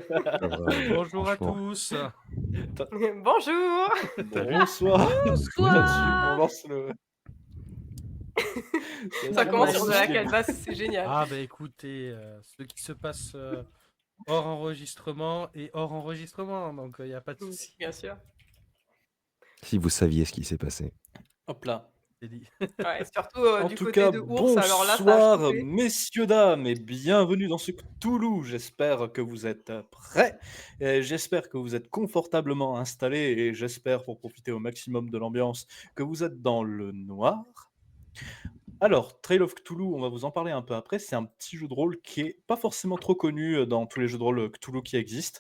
Pas vraiment, Bonjour à franchement. tous. Bonjour! Salut. Bonsoir. C'est là-dessus qu'on Bonsoir! lance le c'est Ça là-dessus qu'on commence lance sur le de la Normalement. schlémo. calebasse, c'est génial. Ah bah écoutez, ce qui se passe hors enregistrement et hors enregistrement, donc il n'y a pas de souci. Bien sûr. Si vous saviez ce qui s'est passé. Hop là. C'est dit. Ouais, surtout, En du tout côté cas, de Ours, alors là, ça a bonsoir chauffé. messieurs, dames et bienvenue dans ce Cthulhu. J'espère que vous êtes prêts et j'espère que vous êtes confortablement installés et j'espère, pour profiter au maximum de l'ambiance, que vous êtes dans le noir. Alors, Trail of Cthulhu, on va vous en parler un peu après. C'est un petit jeu de rôle qui est pas forcément trop connu dans tous les jeux de rôle Cthulhu qui existent.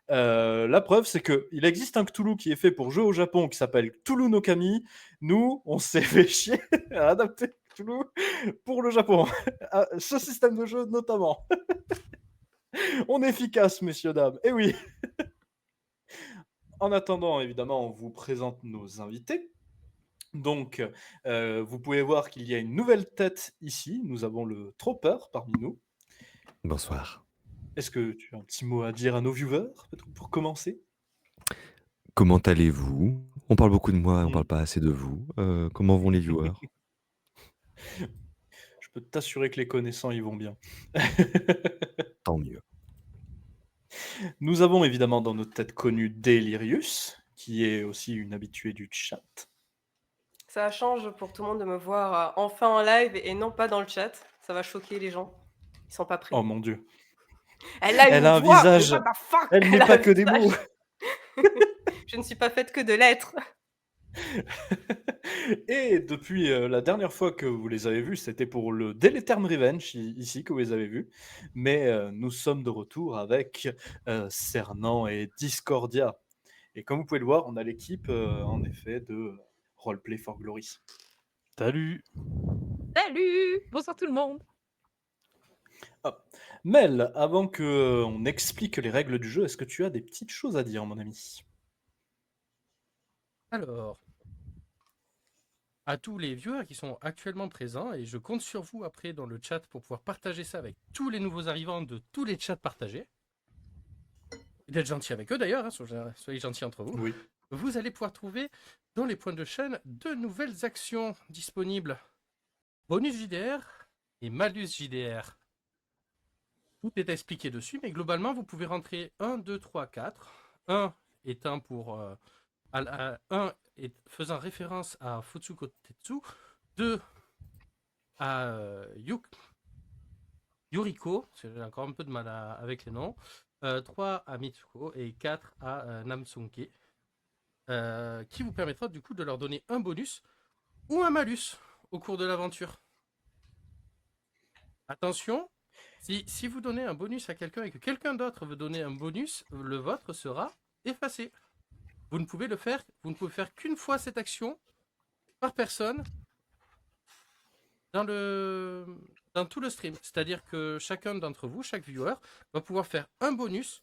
La preuve, c'est qu'il existe un Cthulhu qui est fait pour jouer au Japon qui s'appelle Cthulhu no Kami. Nous, on s'est fait chier à adapter Cthulhu pour le Japon. Ce système de jeu, notamment. On est efficace, messieurs, dames. Et oui. En attendant, évidemment, on vous présente nos invités. Donc, vous pouvez voir qu'il y a une nouvelle tête ici. Nous avons le Tropper parmi nous. Bonsoir. Est-ce que tu as un petit mot à dire à nos viewers, peut-être pour commencer? Comment allez-vous? On parle beaucoup de moi, on parle pas assez de vous. Comment vont les viewers? Je peux t'assurer que les connaissants, ils vont bien. Tant mieux. Nous avons évidemment dans notre tête connue Delirius, qui est aussi une habituée du chat. Ça change pour tout le monde de me voir enfin en live et non pas dans le chat. Ça va choquer les gens. Ils sont pas prêts. Oh mon dieu. Elle a Elle une a un voix, mais visage. what the fuck? Elle n'est Elle a pas un que des visage. mots. Je ne suis pas faite que de lettres. Et depuis la dernière fois que vous les avez vus, c'était pour le Deletherm Revenge, ici, que vous les avez vus. Mais nous sommes de retour avec Cernant et Discordia. Et comme vous pouvez le voir, on a l'équipe, en effet, de Roleplay for Glory. Salut. Salut! Bonsoir tout le monde! Mel, avant qu'on explique les règles du jeu, est-ce que tu as des petites choses à dire, mon ami? Alors, à tous les viewers qui sont actuellement présents, et je compte sur vous après dans le chat pour pouvoir partager ça avec tous les nouveaux arrivants de tous les chats partagés. Et d'être gentil avec eux d'ailleurs, hein, soyez gentils entre vous. Oui. Vous allez pouvoir trouver dans les points de chaîne deux nouvelles actions disponibles. Bonus JDR et malus JDR. Tout est expliqué dessus, mais globalement, vous pouvez rentrer 1, 2, 3, 4. 1 étant pour... 1 faisant référence à Futsuko Tetsu. 2 à Yuriko, j'ai encore un peu de mal avec les noms. 3 à Mitsuko et 4 à Namsunke. Qui vous permettra du coup de leur donner un bonus ou un malus au cours de l'aventure. Attention, si vous donnez un bonus à quelqu'un et que quelqu'un d'autre veut donner un bonus, le vôtre sera effacé. Vous ne pouvez faire qu'une fois cette action par personne dans tout le stream. C'est-à-dire que chacun d'entre vous, chaque viewer, va pouvoir faire un bonus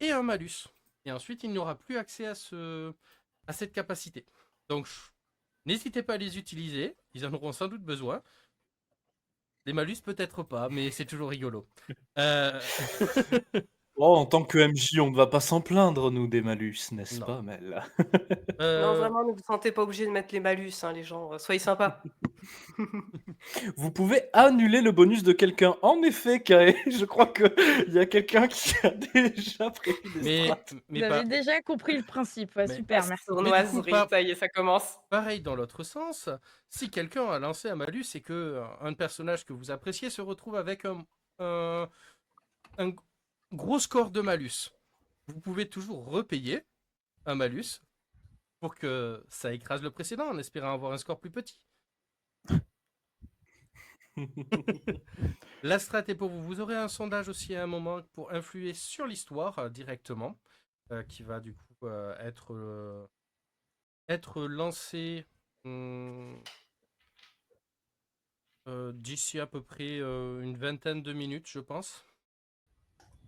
et un malus. Et ensuite, il n'aura plus accès à cette capacité. Donc, n'hésitez pas à les utiliser. Ils en auront sans doute besoin. Les malus, peut-être pas, mais c'est toujours rigolo. Oh, en tant que MJ, on ne va pas s'en plaindre, nous, des malus, n'est-ce Non. pas, Mel? Non, vraiment, ne vous sentez pas obligé de mettre les malus, hein, les gens. Soyez sympas. Vous pouvez annuler le bonus de quelqu'un. En effet, Kae, je crois qu'il y a quelqu'un qui a déjà prévu des Mais strates. Vous avez déjà compris le principe. Ouais, Mais- super, La merci. sournoiserie, pas- ça y est, ça commence. Pareil dans l'autre sens, si quelqu'un a lancé un malus et que un personnage que vous appréciez se retrouve avec un gros score de malus, vous pouvez toujours repayer un malus pour que ça écrase le précédent en espérant avoir un score plus petit. La strat est pour vous. Vous aurez un sondage aussi à un moment pour influer sur l'histoire directement, qui va du coup être lancé d'ici à peu près une vingtaine de minutes, je pense,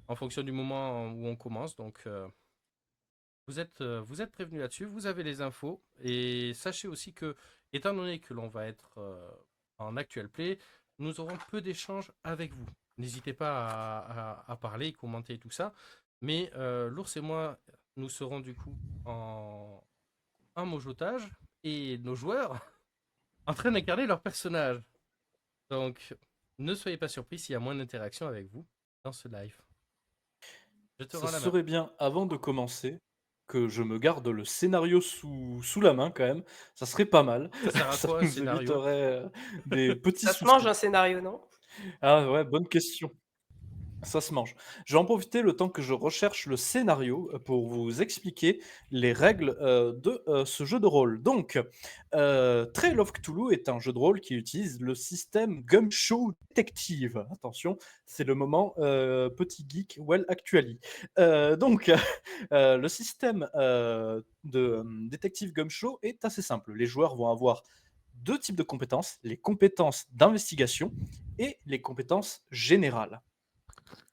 en fonction du moment où on commence. Donc, vous êtes prévenus là-dessus, vous avez les infos, et sachez aussi que, étant donné que l'on va être en actual play, nous aurons peu d'échanges avec vous. n'hésitez pas à parler, commenter tout ça. Mais l'ours et moi, nous serons du coup en un mojotage et nos joueurs en train d'incarner leur personnage. Donc, ne soyez pas surpris s'il y a moins d'interaction avec vous dans ce live. Je te Ça rends la main. serait bien, avant de commencer, que je me garde le scénario sous la main quand même. Ça serait pas mal. Ça sert à Ça quoi un nous scénario? éviterait des petits Ça se mange soucis. un scénario, non? Ah ouais, bonne question. Ça se mange. Je vais en profiter le temps que je recherche le scénario pour vous expliquer les règles de ce jeu de rôle. Donc, Trail of Cthulhu est un jeu de rôle qui utilise le système Gumshoe Detective. Attention, c'est le moment petit geek well actually. Donc, le système de détective Gumshoe est assez simple. Les joueurs vont avoir deux types de compétences, les compétences d'investigation et les compétences générales.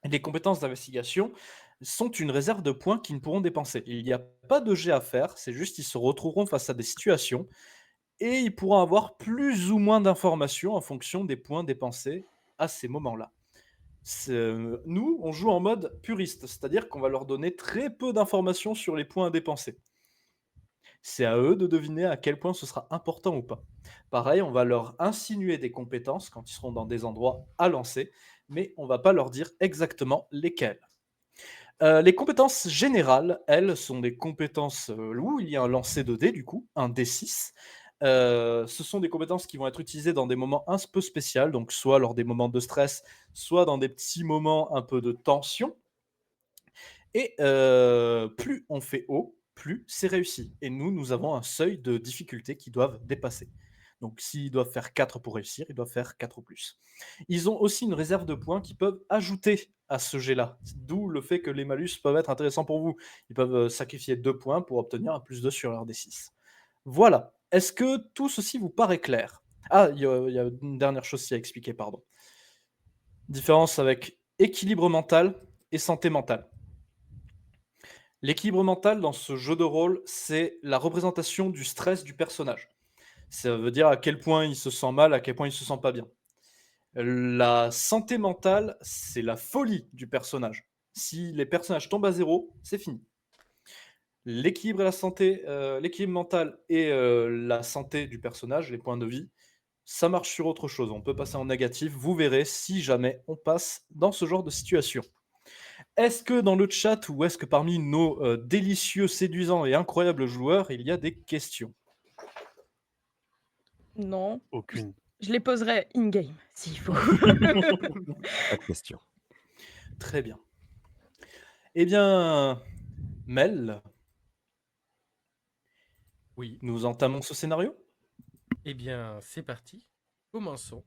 Les compétences d'investigation sont une réserve de points qu'ils ne pourront dépenser. Il n'y a pas de jet à faire, c'est juste qu'ils se retrouveront face à des situations et ils pourront avoir plus ou moins d'informations en fonction des points dépensés à ces moments-là. Nous, on joue en mode puriste, c'est-à-dire qu'on va leur donner très peu d'informations sur les points à dépenser. C'est à eux de deviner à quel point ce sera important ou pas. Pareil, on va leur insinuer des compétences quand ils seront dans des endroits à lancer, mais on va pas leur dire exactement lesquelles. Les compétences générales, elles, sont des compétences où il y a un lancer de dés, du coup, un D6. Ce sont des compétences qui vont être utilisées dans des moments un peu spéciaux, donc soit lors des moments de stress, soit dans des petits moments un peu de tension. Et plus on fait haut, plus c'est réussi. Et nous avons un seuil de difficulté qu'ils doivent dépasser. Donc s'ils doivent faire 4 pour réussir, ils doivent faire 4 ou plus. Ils ont aussi une réserve de points qu'ils peuvent ajouter à ce jet-là. D'où le fait que les malus peuvent être intéressants pour vous. Ils peuvent sacrifier 2 points pour obtenir un plus 2 sur leur D6. Voilà. Est-ce que tout ceci vous paraît clair? Ah, il y a une dernière chose à expliquer, pardon. Différence avec équilibre mental et santé mentale. L'équilibre mental dans ce jeu de rôle, c'est la représentation du stress du personnage. Ça veut dire à quel point il se sent mal, à quel point il se sent pas bien. La santé mentale, c'est la folie du personnage. Si les personnages tombent à zéro, c'est fini. L'équilibre et la santé, l'équilibre mental et la santé du personnage, les points de vie, ça marche sur autre chose. On peut passer en négatif. Vous verrez si jamais on passe dans ce genre de situation. Est-ce que dans le chat ou est-ce que parmi nos délicieux, séduisants et incroyables joueurs, il y a des questions? Non. Aucune. Je les poserai in-game, s'il faut. Pas de question. Très bien. Eh bien, Mel, Oui. nous entamons ce scénario? Eh bien, c'est parti. Commençons.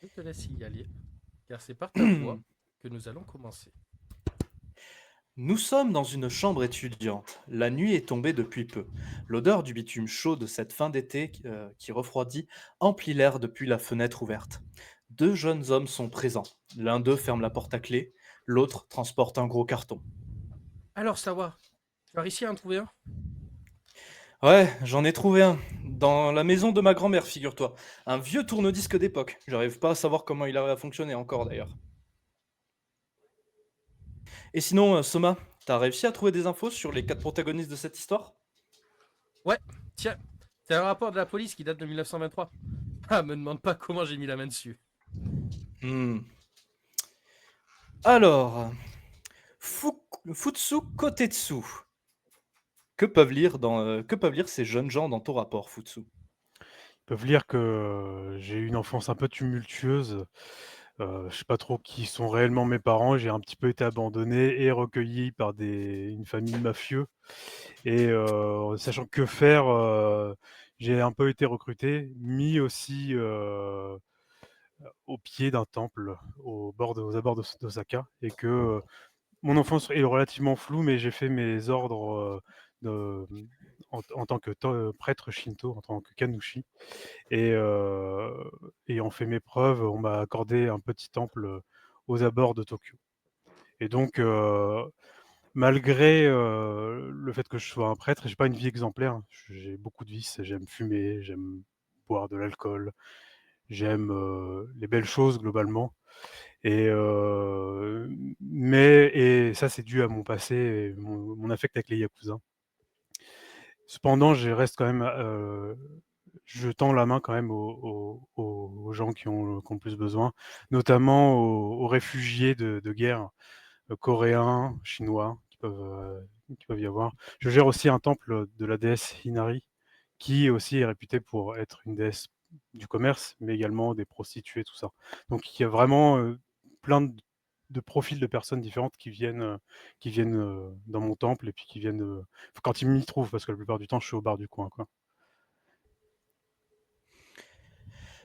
Je te laisse y aller, car c'est par ta voix que nous allons commencer. Nous sommes dans une chambre étudiante. La nuit est tombée depuis peu. L'odeur du bitume chaud de cette fin d'été qui refroidit emplit l'air depuis la fenêtre ouverte. Deux jeunes hommes sont présents. L'un d'eux ferme la porte à clé, l'autre transporte un gros carton. Alors, Sawa, tu as réussi à en trouver un? Ouais, j'en ai trouvé un. Dans la maison de ma grand-mère, figure-toi. Un vieux tourne-disque d'époque. J'arrive pas à savoir comment il arrive à fonctionner encore d'ailleurs. Et sinon, Soma, t'as réussi à trouver des infos sur les 4 protagonistes de cette histoire? Ouais, tiens, c'est un rapport de la police qui date de 1923. Ah, me demande pas comment j'ai mis la main dessus. Alors, Futsu Kotetsu. Que peuvent lire ces jeunes gens dans ton rapport, Futsu? Ils peuvent lire que j'ai eu une enfance un peu tumultueuse. Je sais pas trop qui sont réellement mes parents. J'ai un petit peu été abandonné et recueilli par une famille de mafieux. Et sachant que faire, j'ai un peu été recruté, mis aussi au pied d'un temple aux abords d'Osaka. Et que mon enfance est relativement floue, mais j'ai fait mes ordres en tant que prêtre shinto, en tant que kanushi. Et ayant fait mes preuves, on m'a accordé un petit temple aux abords de Tokyo. Et donc, malgré le fait que je sois un prêtre, j'ai pas une vie exemplaire. J'ai beaucoup de vices. J'aime fumer, j'aime boire de l'alcool, J'aime, les belles choses globalement et mais et ça c'est dû à mon passé et mon affect avec les yakuza. Cependant, je reste quand même, je tends la main quand même aux gens qui ont le plus besoin, notamment aux réfugiés de guerre, coréens, chinois qui peuvent y avoir. Je gère aussi un temple de la déesse Inari, qui aussi est réputée pour être une déesse du commerce, mais également des prostituées, tout ça. Donc il y a vraiment, plein de profils de personnes différentes qui viennent dans mon temple et puis qui viennent, quand ils m'y trouvent, parce que la plupart du temps, je suis au bar du coin, quoi.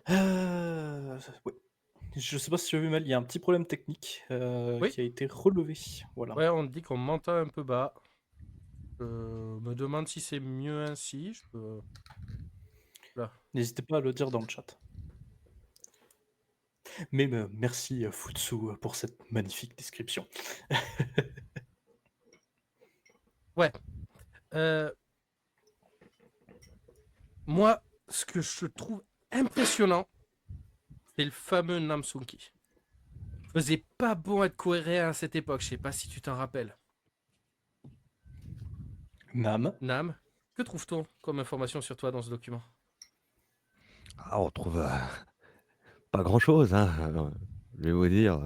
Ouais. Je sais pas si tu as vu, Mel, il y a un petit problème technique Oui, qui a été relevé. Voilà. ouais, on dit qu'on m'entend un peu bas. Je me demande si c'est mieux ainsi. Je peux... Là. N'hésitez pas à le dire dans le chat. Mais merci Futsu pour cette magnifique description. Ouais. Moi, ce que je trouve impressionnant, c'est le fameux Namsunki. Faisait pas bon être coréen à cette époque, je sais pas si tu t'en rappelles. Nam. Nam, que trouve-t-on comme information sur toi dans ce document? Ah, on trouve pas grand-chose, hein. Je vais vous dire,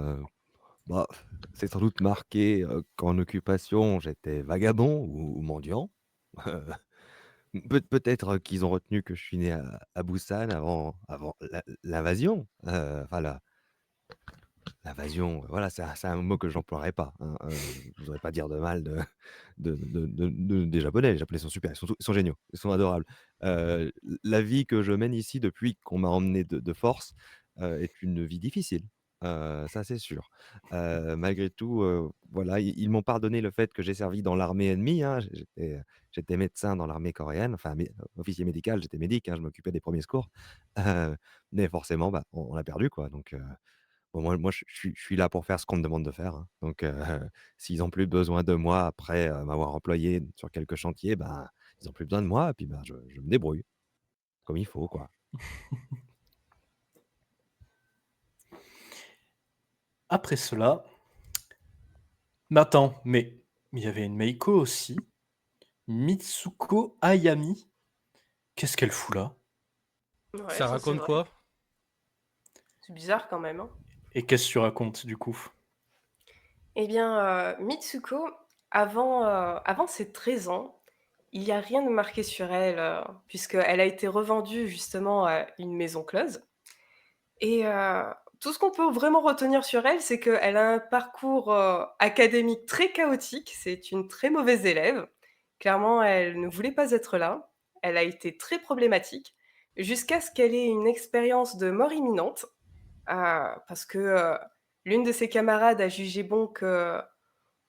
bah, c'est sans doute marqué qu'en occupation, j'étais vagabond ou mendiant. Peut-être qu'ils ont retenu que je suis né à Busan avant l'invasion. Enfin, l'invasion, voilà, c'est un mot que j'emploierais pas. Hein. Je voudrais pas dire de mal des Japonais. Les Japonais sont super, ils sont géniaux, ils sont adorables. La vie que je mène ici depuis qu'on m'a emmené de force est une vie difficile. Ça, c'est sûr. Malgré tout, voilà, ils m'ont pardonné le fait que j'ai servi dans l'armée ennemie. Hein. J'étais médecin dans l'armée coréenne, enfin, officier médical, j'étais médic, hein, je m'occupais des premiers secours. Mais forcément, bah, on a perdu, quoi. Donc, bon, moi je suis là pour faire ce qu'on me demande de faire, hein. Donc s'ils ont plus besoin de moi après, m'avoir employé sur quelques chantiers, ben, ils ont plus besoin de moi et puis, ben, je me débrouille comme il faut, quoi. Après cela. Mais attends, mais il y avait une Meiko aussi. Mitsuko Ayami. Qu'est-ce qu'elle fout là? Ouais, Ça c'est raconte vrai. quoi? C'est bizarre quand même, hein. Et qu'est-ce que tu racontes du coup? Eh bien, Mitsuko, avant ses 13 ans, il y a rien de marqué sur elle, puisqu'elle a été revendue justement à une maison close et tout ce qu'on peut vraiment retenir sur elle, c'est qu'elle a un parcours, académique très chaotique. C'est une très mauvaise élève. Clairement, elle ne voulait pas être là. Elle a été très problématique jusqu'à ce qu'elle ait une expérience de mort imminente, parce que, l'une de ses camarades a jugé bon que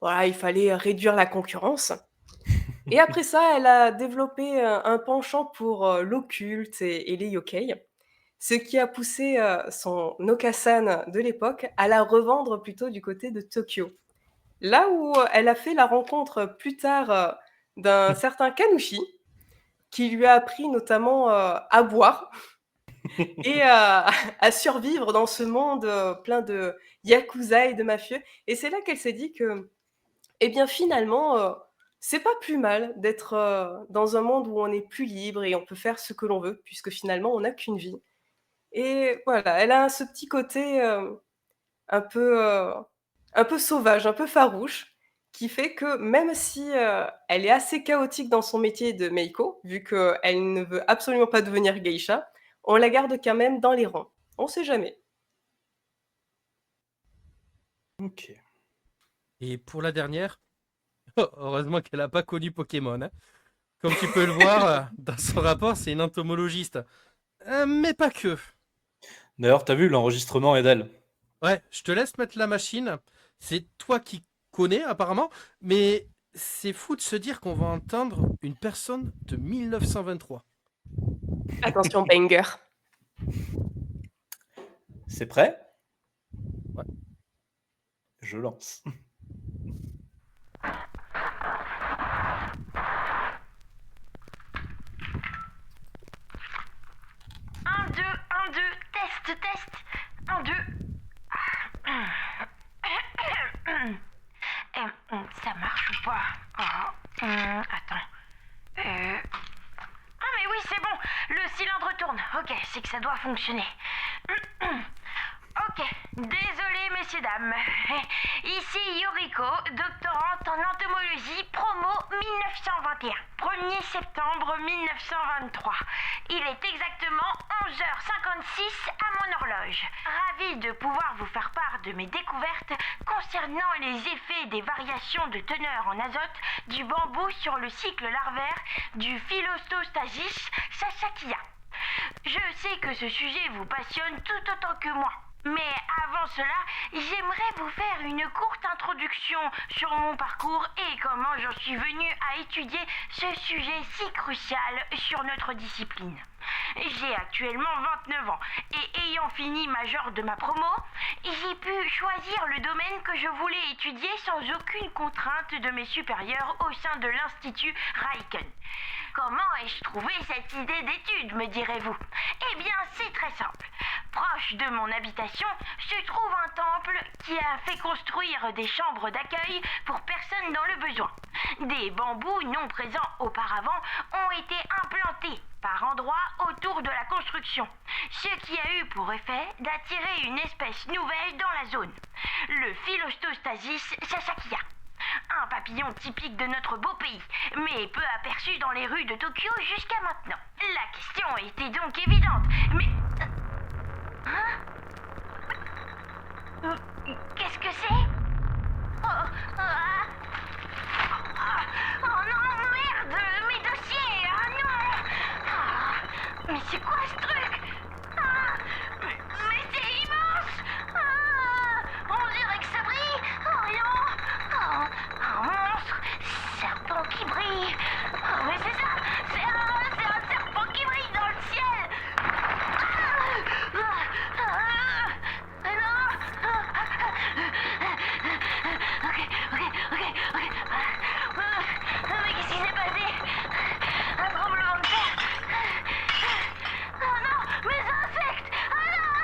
voilà, il fallait réduire la concurrence. Et après ça, elle a développé un penchant pour l'occulte et les yokai, ce qui a poussé son Okasan de l'époque à la revendre plutôt du côté de Tokyo. Là où elle a fait la rencontre plus tard d'un certain Kanushi, qui lui a appris notamment à boire et à survivre dans ce monde plein de yakuza et de mafieux. Et c'est là qu'elle s'est dit que eh bien, finalement, c'est pas plus mal d'être, dans un monde où on est plus libre et on peut faire ce que l'on veut, puisque finalement on n'a qu'une vie. Et voilà, elle a ce petit côté, un peu, un peu sauvage, un peu farouche, qui fait que même si, elle est assez chaotique dans son métier de meiko, vu qu'elle ne veut absolument pas devenir geisha, on la garde quand même dans les rangs. On sait jamais. Ok. Et pour la dernière, heureusement qu'elle n'a pas connu Pokémon, hein. Comme tu peux le voir, dans son rapport, c'est une entomologiste. Mais pas que. D'ailleurs, t'as vu, l'enregistrement est d'elle. Ouais, je te laisse mettre la machine. C'est toi qui connais apparemment, mais c'est fou de se dire qu'on va entendre une personne de 1923. Attention banger. C'est prêt? Ouais. Je lance. Un, deux, test. marche ou pas? Attends. Ah mais oui, c'est bon, le cylindre tourne. Ok, c'est que ça doit fonctionner. Ok, désolé messieurs dames. Ici Yoriko, doctorante en entomologie, promo 1921. 1er septembre 1923. Il est exactement 11h56 à mon horloge. Ravie de pouvoir vous faire part de mes découvertes concernant les effets des variations de teneur en azote du bambou sur le cycle larvaire du Philostostasis sasakia. Je sais que ce sujet vous passionne tout autant que moi. Mais avant cela, j'aimerais vous faire une courte introduction sur mon parcours et comment j'en suis venue à étudier ce sujet si crucial sur notre discipline. J'ai actuellement 29 ans et ayant fini major de ma promo, j'ai pu choisir le domaine que je voulais étudier sans aucune contrainte de mes supérieurs au sein de l'Institut Raiken. Comment ai-je trouvé cette idée d'étude, me direz-vous? Eh bien, c'est très simple. Proche de mon habitation se trouve un temple qui a fait construire des chambres d'accueil pour personnes dans le besoin. Des bambous non présents auparavant ont été implantés par endroits autour de la construction, ce qui a eu pour effet d'attirer une espèce nouvelle dans la zone, le Philostostasis sasakia. Un papillon typique de notre beau pays, mais peu aperçu dans les rues de Tokyo jusqu'à maintenant. La question était donc évidente, mais... Qu'est-ce que c'est? Oh non, merde, mes dossiers, non. Mais c'est quoi ce truc? Mais c'est immense. On dirait que ça brille. Oh non. Un monstre, serpent qui brille. Mais c'est ça, c'est un serpent qui brille dans le ciel. Mais qu'est-ce qui s'est passé? Un tremblement de terre. Oh non, mes insectes. Oh non.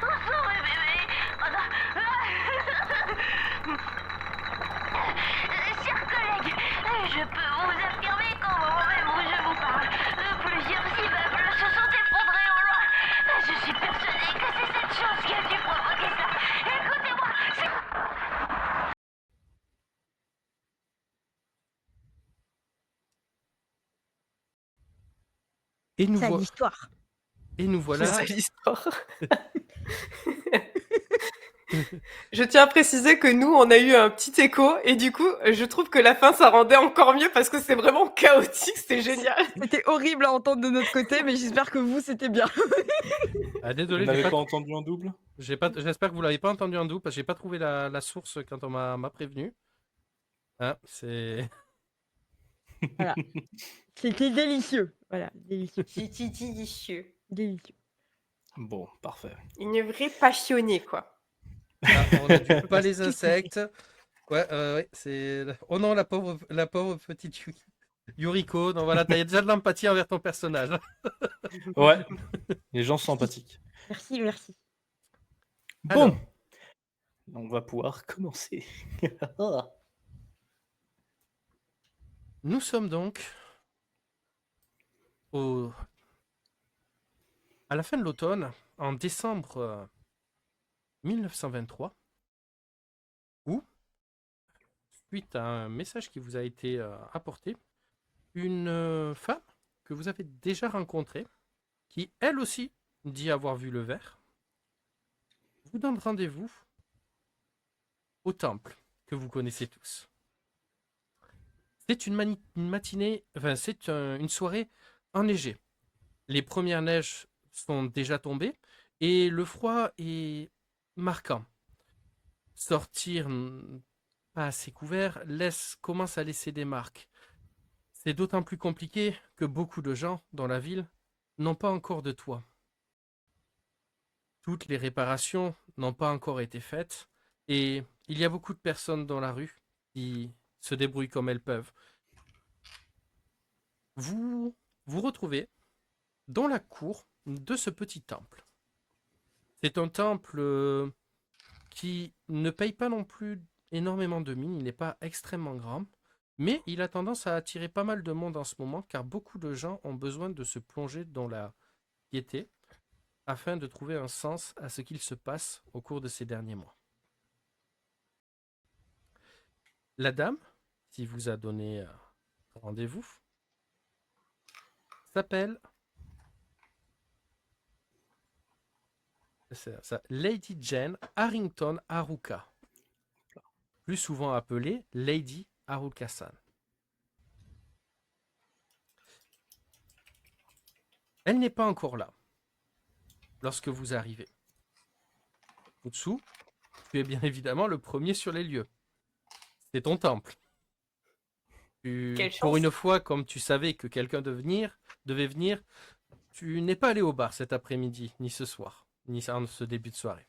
Où sont mes bébés? Oh non. Chers collègues, je peux vous affirmer qu'au moment même où je vous parle, plusieurs immeubles se sont effondrés au loin. Je suis persuadée que c'est cette chose qui a dû provoquer ça. Écoutez-moi, c'est... Et nous, Ça, l'histoire. et nous voilà. C'est ça l'histoire. Je tiens à préciser que nous, on a eu un petit écho et du coup, je trouve que la fin, ça rendait encore mieux parce que c'est vraiment chaotique, c'était génial. C'était horrible à entendre de notre côté, mais j'espère que vous, c'était bien. Ah, Vous désolé, n'avez pas entendu en double? j'espère que vous l'avez pas entendu en double parce que j'ai pas trouvé la source quand on m'a prévenu. Hein, c'est... Voilà. C'était délicieux. Voilà, délicieux. C'était délicieux. Délicieux. Bon, parfait. Une vraie passionnée, quoi. Ah, on a dû pas les insectes. Ouais, ouais, c'est... Oh non, la pauvre petite Yuriko. Non, voilà, t'as déjà de l'empathie envers ton personnage. Ouais, les gens sont sympathiques. Merci, merci. Bon, Alors. on va pouvoir commencer. Nous sommes donc à la fin de l'automne, en décembre 1923, où, suite à un message qui vous a été apporté, une femme que vous avez déjà rencontrée, qui elle aussi dit avoir vu le ver, vous donne rendez-vous au temple que vous connaissez tous. C'est une matinée, enfin c'est une soirée enneigée. Les premières neiges sont déjà tombées et le froid est marquant. Sortir pas assez couvert commence à laisser des marques. C'est d'autant plus compliqué que beaucoup de gens dans la ville n'ont pas encore de toit. Toutes les réparations n'ont pas encore été faites et il y a beaucoup de personnes dans la rue qui se débrouillent comme elles peuvent. Vous vous retrouvez dans la cour de ce petit temple. C'est un temple qui ne paye pas non plus énormément de mines, il n'est pas extrêmement grand, mais il a tendance à attirer pas mal de monde en ce moment, car beaucoup de gens ont besoin de se plonger dans la piété afin de trouver un sens à ce qu'il se passe au cours de ces derniers mois. La dame, qui vous a donné rendez-vous, s'appelle Lady Jane Harrington Haruka, plus souvent appelée Lady Haruka-san. Elle n'est pas encore là lorsque vous arrivez. Futsu, tu es bien évidemment le premier sur les lieux. C'est ton temple. Quelle Pour chance. une fois, comme tu savais que quelqu'un devait venir, tu n'es pas allé au bar cet après-midi, ni ce soir, ni en ce début de soirée.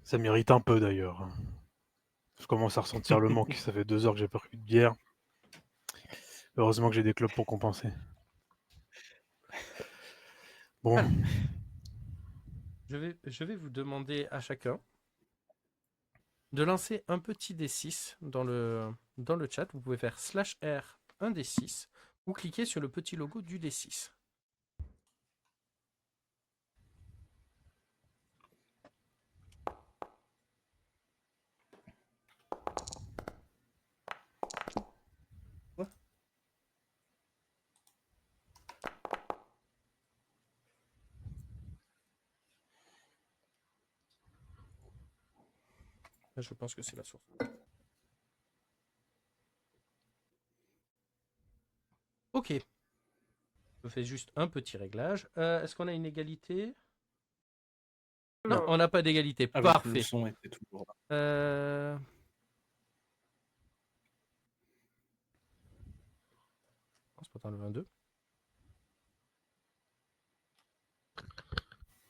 Ça m'irrite un peu d'ailleurs. Je commence à ressentir le manque. Ça fait 2 heures que j'ai pas pris de bière. Heureusement que j'ai des clubs pour compenser. Bon, Alors, je vais vous demander à chacun de lancer un petit D6 dans le chat. Vous pouvez faire /R 1 D6 ou cliquer sur le petit logo du D6. Quoi? Je pense que c'est la source. Ok. Je fais juste un petit réglage. Est-ce qu'on a une égalité? Non, Non. on n'a pas d'égalité. Ah oui, le Parfait. son était toujours là. C'est pas dans le 22.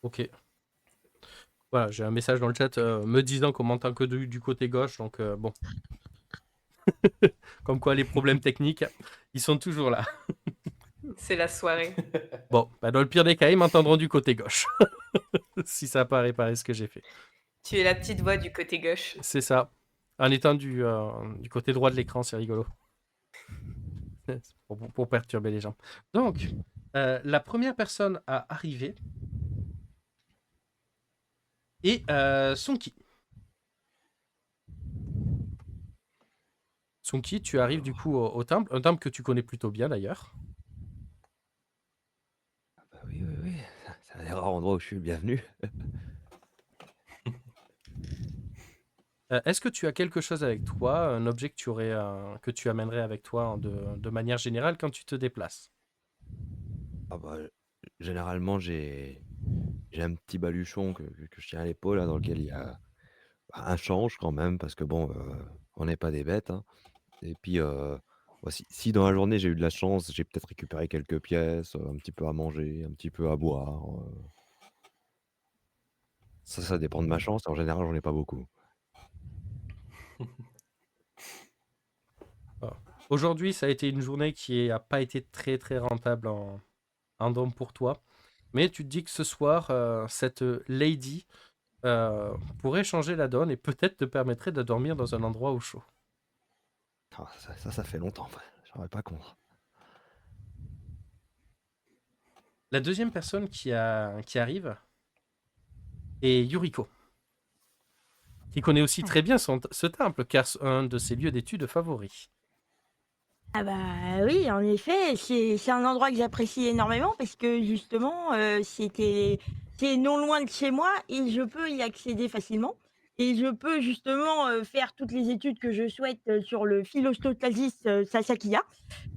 Ok. Voilà, j'ai un message dans le chat me disant qu'on m'entend que du côté gauche, donc bon. Comme quoi les problèmes techniques, ils sont toujours là. C'est la soirée. Bon, bah dans le pire des cas, ils m'entendront du côté gauche. Si ça n'a pas réparé ce que j'ai fait. Tu es la petite voix du côté gauche. C'est ça. En étant du côté droit de l'écran, c'est rigolo. Pour perturber les gens. Donc, la première personne à arriver est Sonki. Sonki, tu arrives du coup au temple, un temple que tu connais plutôt bien d'ailleurs. Bah oui, oui, oui. C'est un des rares endroits où je suis le bienvenu. Est-ce que tu as quelque chose avec toi, un objet que tu amènerais avec toi de manière générale quand tu te déplaces? Ah bah, généralement, j'ai un petit baluchon que je tiens à l'épaule, là, dans lequel il y a un change quand même, parce que bon, on n'est pas des bêtes, hein. Et puis, bah, si dans la journée j'ai eu de la chance, j'ai peut-être récupéré quelques pièces, un petit peu à manger, un petit peu à boire. Ça dépend de ma chance. En général, j'en ai pas beaucoup. Aujourd'hui, ça a été une journée qui n'a pas été très très rentable en don pour toi. Mais tu te dis que ce soir, cette lady pourrait changer la donne et peut-être te permettrait de dormir dans un endroit au chaud. Ah, ça fait longtemps. J'aurais pas contre. La deuxième personne qui arrive est Yuriko, qui connaît aussi très bien ce temple, car c'est un de ses lieux d'études favoris. Ah bah oui, en effet, c'est un endroit que j'apprécie énormément parce que justement, c'est non loin de chez moi et je peux y accéder facilement. Et je peux justement faire toutes les études que je souhaite sur le Philostotasis Sasakiya.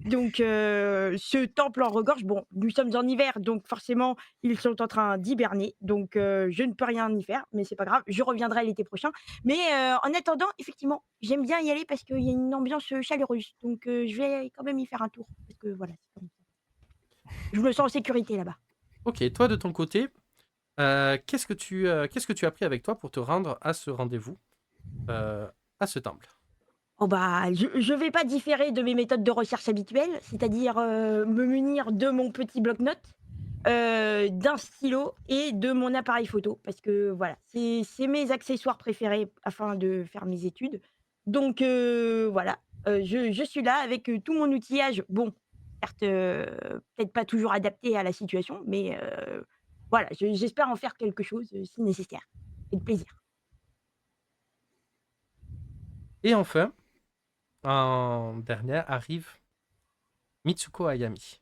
Donc, ce temple en regorge. Bon, nous sommes en hiver, donc forcément, ils sont en train d'hiberner. Donc, je ne peux rien y faire, mais c'est pas grave. Je reviendrai l'été prochain. Mais en attendant, effectivement, j'aime bien y aller parce qu'il y a une ambiance chaleureuse. Donc, je vais quand même y faire un tour. Parce que voilà, c'est comme ça. Je me sens en sécurité là-bas. Ok, toi de ton côté, qu'est-ce que tu as pris avec toi pour te rendre à ce rendez-vous, à ce temple? Oh bah, je vais pas différer de mes méthodes de recherche habituelles, c'est-à-dire me munir de mon petit bloc-notes, d'un stylo et de mon appareil photo parce que voilà, c'est mes accessoires préférés afin de faire mes études. Donc voilà, je suis là avec, tout mon outillage. Bon, certes, peut-être pas toujours adapté à la situation, mais voilà, j'espère en faire quelque chose, si nécessaire et de plaisir. Et enfin, en dernière, arrive Mitsuko Ayami.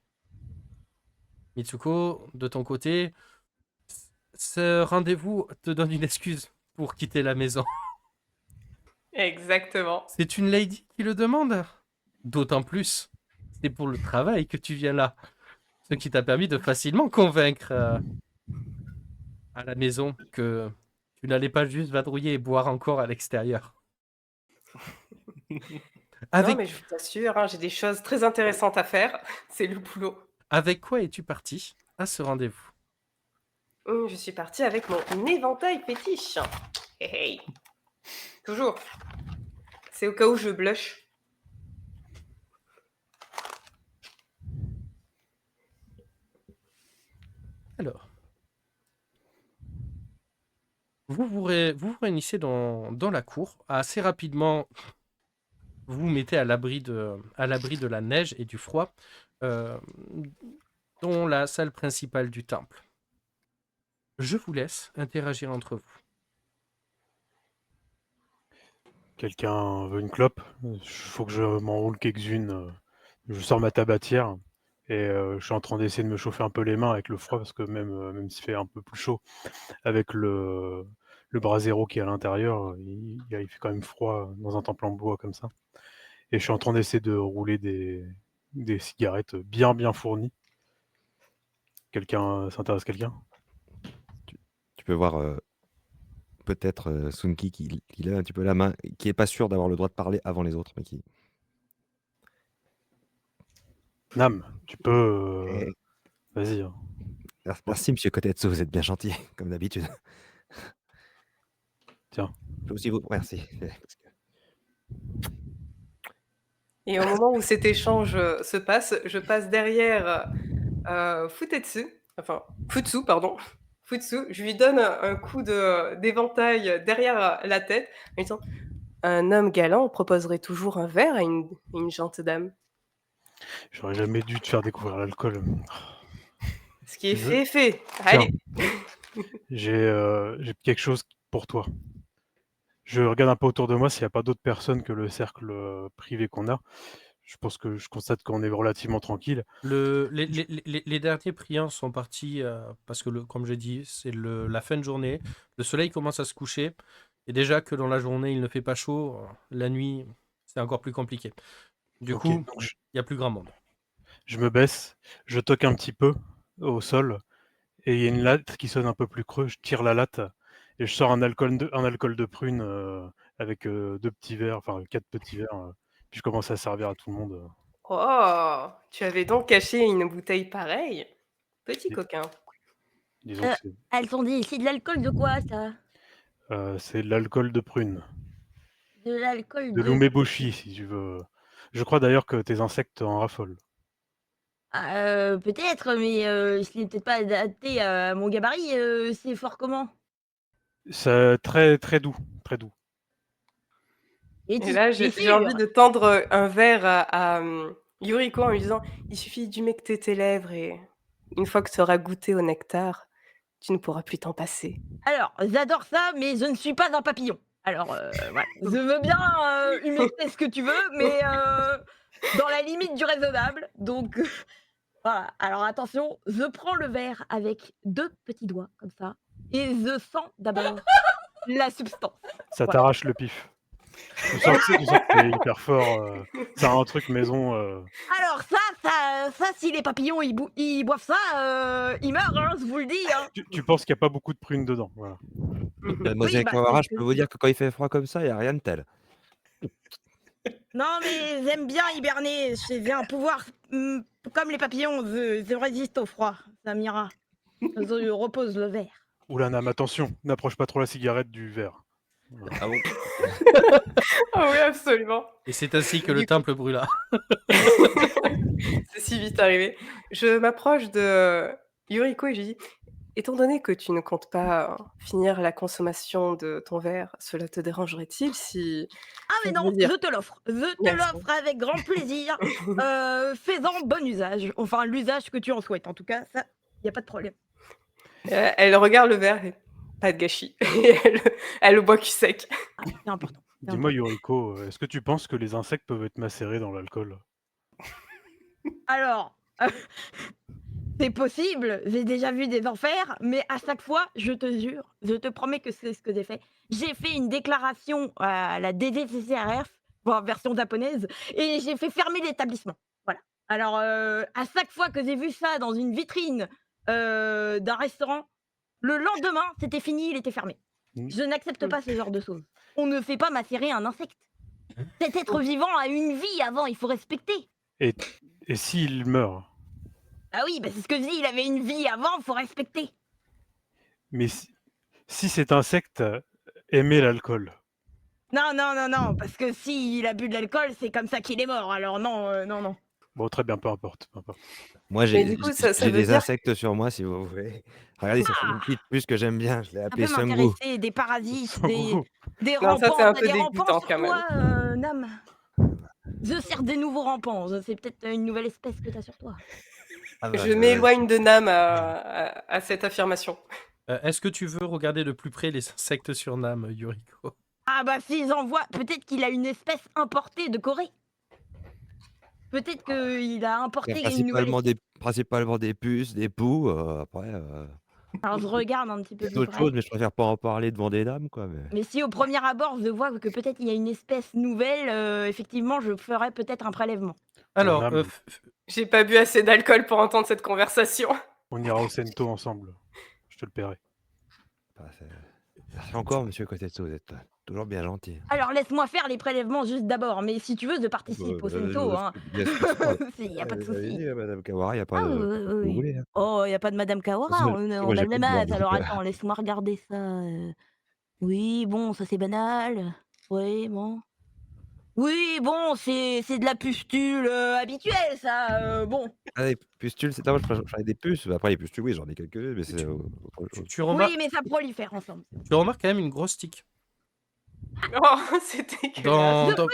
Mitsuko, de ton côté, ce rendez-vous te donne une excuse pour quitter la maison. Exactement. C'est une lady qui le demande. D'autant plus, c'est pour le travail que tu viens là. Ce qui t'a permis de facilement convaincre à la maison que tu n'allais pas juste vadrouiller et boire encore à l'extérieur. Non, Avec, mais je vous assure, hein, j'ai des choses très intéressantes à faire. C'est le boulot. avec quoi es-tu parti à ce rendez-vous? Je suis partie avec mon éventail fétiche. Hey, hey. Toujours. C'est au cas où je blush. Alors, vous réunissez dans la cour. Assez rapidement, vous vous mettez à l'abri de la neige et du froid dans la salle principale du temple. Je vous laisse interagir entre vous. Quelqu'un veut une clope? Faut que je m'enroule quelques-unes. Je sors ma tabatière et je suis en train d'essayer de me chauffer un peu les mains avec le froid parce que même s'il fait un peu plus chaud, avec le brasero qui est à l'intérieur, il fait quand même froid dans un temple en bois comme ça. Et je suis en train d'essayer de rouler des cigarettes bien fournies. Quelqu'un s'intéresse quelqu'un? Tu peux voir peut-être Sunki qui lève un petit peu la main, qui est pas sûr d'avoir le droit de parler avant les autres, mais qui. Nam, tu peux. Eh, Vas-y. Hein. Merci, monsieur Kotetsu, vous êtes bien gentil, comme d'habitude. Tiens. Je peux aussi vous. Merci. Parce que- Et au moment où cet échange se passe, je passe derrière Futetsu, enfin Futsu, pardon. Futsu, je lui donne un coup d'éventail derrière la tête en disant un homme galant proposerait toujours un verre à une gentille dame. J'aurais jamais dû te faire découvrir l'alcool. Ce qui est Je- fait est fait. Tiens. Allez. J'ai quelque chose pour toi. Je regarde un peu autour de moi s'il n'y a pas d'autres personnes que le cercle privé qu'on a. Je pense que je constate qu'on est relativement tranquille. Les derniers priants sont partis parce que, comme j'ai dit, c'est la fin de journée. Le soleil commence à se coucher. Et déjà que dans la journée, il ne fait pas chaud, la nuit, c'est encore plus compliqué. Du Ok, coup, donc il n'y a plus grand monde. je me baisse, je toque un petit peu au sol et il y a une latte qui sonne un peu plus creux. Je tire la latte et je sors un alcool de prune avec 2 petits verres, enfin 4 petits verres. Puis je commence à servir à tout le monde. Oh, tu avais donc caché une bouteille pareille? Petit Et- coquin. Disons que Elles t'ont dit: «C'est de l'alcool de quoi ça?» c'est de l'alcool de prune. De l'alcool De de l'umeboshi, si tu veux. Je crois d'ailleurs que tes insectes en raffolent. peut-être, mais ce n'est peut-être pas adapté à mon gabarit, c'est fort comment? C'est très doux, très doux. Et Es-tu là, j'ai sûr? envie de tendre un verre à Yuriko en lui disant il suffit d'humecter tes lèvres et une fois que tu auras goûté au nectar, tu ne pourras plus t'en passer. Alors, j'adore ça, mais je ne suis pas un papillon. Alors, voilà. Je veux bien humecter ce que tu veux, mais dans la limite du raisonnable. Donc, voilà. Alors, attention, je prends le verre avec 2 petits doigts, comme ça, et je sens d'abord la substance. Ça Voilà. t'arrache le pif. Tu sens que c'est hyper fort. C'est un truc maison. Alors, ça, si les papillons ils boivent ça, ils meurent, hein, je vous le dis. Hein. Tu penses qu'il n'y a pas beaucoup de prunes dedans. Voilà. Mademoiselle bah, Kawara, je c'est peux que- vous dire que quand il fait froid comme ça, il n'y a rien de tel. Non, mais j'aime bien hiberner. J'ai un pouvoir comme les papillons. Je résiste au froid. Ça m'ira. Je repose le verre. Oula, Nam, attention, n'approche pas trop la cigarette du verre. Voilà. Ah bon? Ah oui, absolument. Et c'est ainsi que le Du temple brûla. C'est si vite arrivé. Je m'approche de Yuriko, et je lui dis: «Étant donné que tu ne comptes pas, finir la consommation de ton verre, cela te dérangerait-il si Ah mais je veux non, dire» je te l'offre. Je te merci. l'offre avec grand plaisir. Fais-en bon usage. Enfin, l'usage que tu en souhaites. En tout cas, ça, il y a pas de problème. Elle regarde le verre et: «Pas de gâchis» et elle le boit cul sec. Ah, c'est important, c'est Dis-moi, important. Yuriko, est-ce que tu penses que les insectes peuvent être macérés dans l'alcool? Alors, c'est possible, j'ai déjà vu des enfers, mais à chaque fois, je te jure, je te promets que c'est ce que j'ai fait. J'ai fait une déclaration à la DGCCRF, bon, version japonaise, et j'ai fait fermer l'établissement. Voilà. Alors, à chaque fois que j'ai vu ça dans une vitrine d'un restaurant, le lendemain, c'était fini, il était fermé. Mmh. Je n'accepte Mmh. pas ce genre de choses. On ne fait pas macérer un insecte. Cet être vivant a une vie avant, il faut respecter. Et s'il meurt? Ah oui, bah c'est ce que je dis, il avait une vie avant, il faut respecter. Mais si cet insecte aimait l'alcool? Non, non, non, non, parce que s'il a bu de l'alcool, c'est comme ça qu'il est mort. Alors non, non, non. Bon, très bien, peu importe, peu importe. Moi, Mais du coup, ça j'ai veut des dire insectes sur moi, si vous voulez. Regardez, ça fait une Ah, petite puce que j'aime bien, je l'ai ça appelée peut Sungu. m'intéresser, des parasites, Sans des goût. non, ça, rampants. c'est un T'as peu des rampants dégoûtant sur quand même. toi, Nam? Je sers des nouveaux rampants. C'est peut-être une nouvelle espèce que t'as sur toi. Ah bah, Je m'éloigne de Nam à cette affirmation. Est-ce que tu veux regarder de plus près les insectes sur Nam, Yuriko? Ah bah s'ils envoient, peut-être qu'il a une espèce importée de Corée. Peut-être qu'il a il y a importé une nouvelle espèce. principalement des puces, des poux, après, Alors je regarde un petit peu plus d'autres près. choses, mais je préfère pas en parler devant des dames, quoi, mais Mais si au premier abord, je vois que peut-être il y a une espèce nouvelle, effectivement, je ferais peut-être un prélèvement. Alors, Nam, J'ai pas bu assez d'alcool pour entendre cette conversation. on ira au Sento ensemble. Je te le paierai. bah, merci encore, monsieur Kotetsu, vous êtes toujours bien gentil. Alors laisse-moi faire les prélèvements juste d'abord, mais si tu veux, je participe au Sento, hein. Bien sûr, Il y a pas de vous avez souci. dit, madame Kawara, il y a pas Ah oui, de oui, ce que vous oui. voulez, hein. Oh, il y a pas de madame Kawara, Moi, on a j'ai le plus même de voix, âge. donc Alors attends, laisse-moi regarder ça, Oui, bon, ça c'est banal. Oui, bon. Oui, bon, c'est de la pustule, habituelle ça, bon. Ah, les pustules, c'est non, moi, je parlais des puces, après les pustules, oui, j'en ai quelques-unes, mais c'est autre chose. tu remarques, Oui, mais ça prolifère ensemble. tu remarques quand même une grosse tique. Oh, c'est dégueulasse. Dans...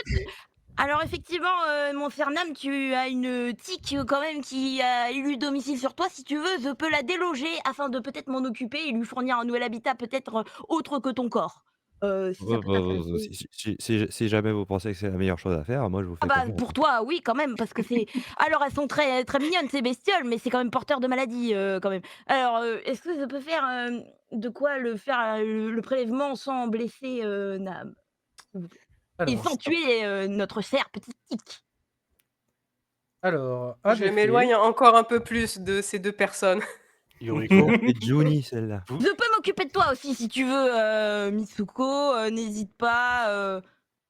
Alors effectivement, mon cher Nam, tu as une tique, quand même qui a élu domicile sur toi. Si tu veux, je peux la déloger afin de peut-être m'en occuper et lui fournir un nouvel habitat peut-être, autre que ton corps. Si ça peut t'intéresser. Si jamais vous pensez que c'est la meilleure chose à faire, moi, je vous Ah fais bah, confiance. pour toi, oui, quand même, parce que c'est alors elles sont très très mignonnes ces bestioles, mais c'est quand même porteur de maladies, quand même. Alors, est-ce que je peux faire, de quoi le prélèvement sans blesser, Nam, s'il vous plaît? Et Alors, sans tuer, notre chère petite tique. en Je effet, m'éloigne encore un peu plus de ces deux personnes. Yuriko, C'est Juni, celle-là. Je peux m'occuper de toi aussi si tu veux, Mitsuko, n'hésite pas,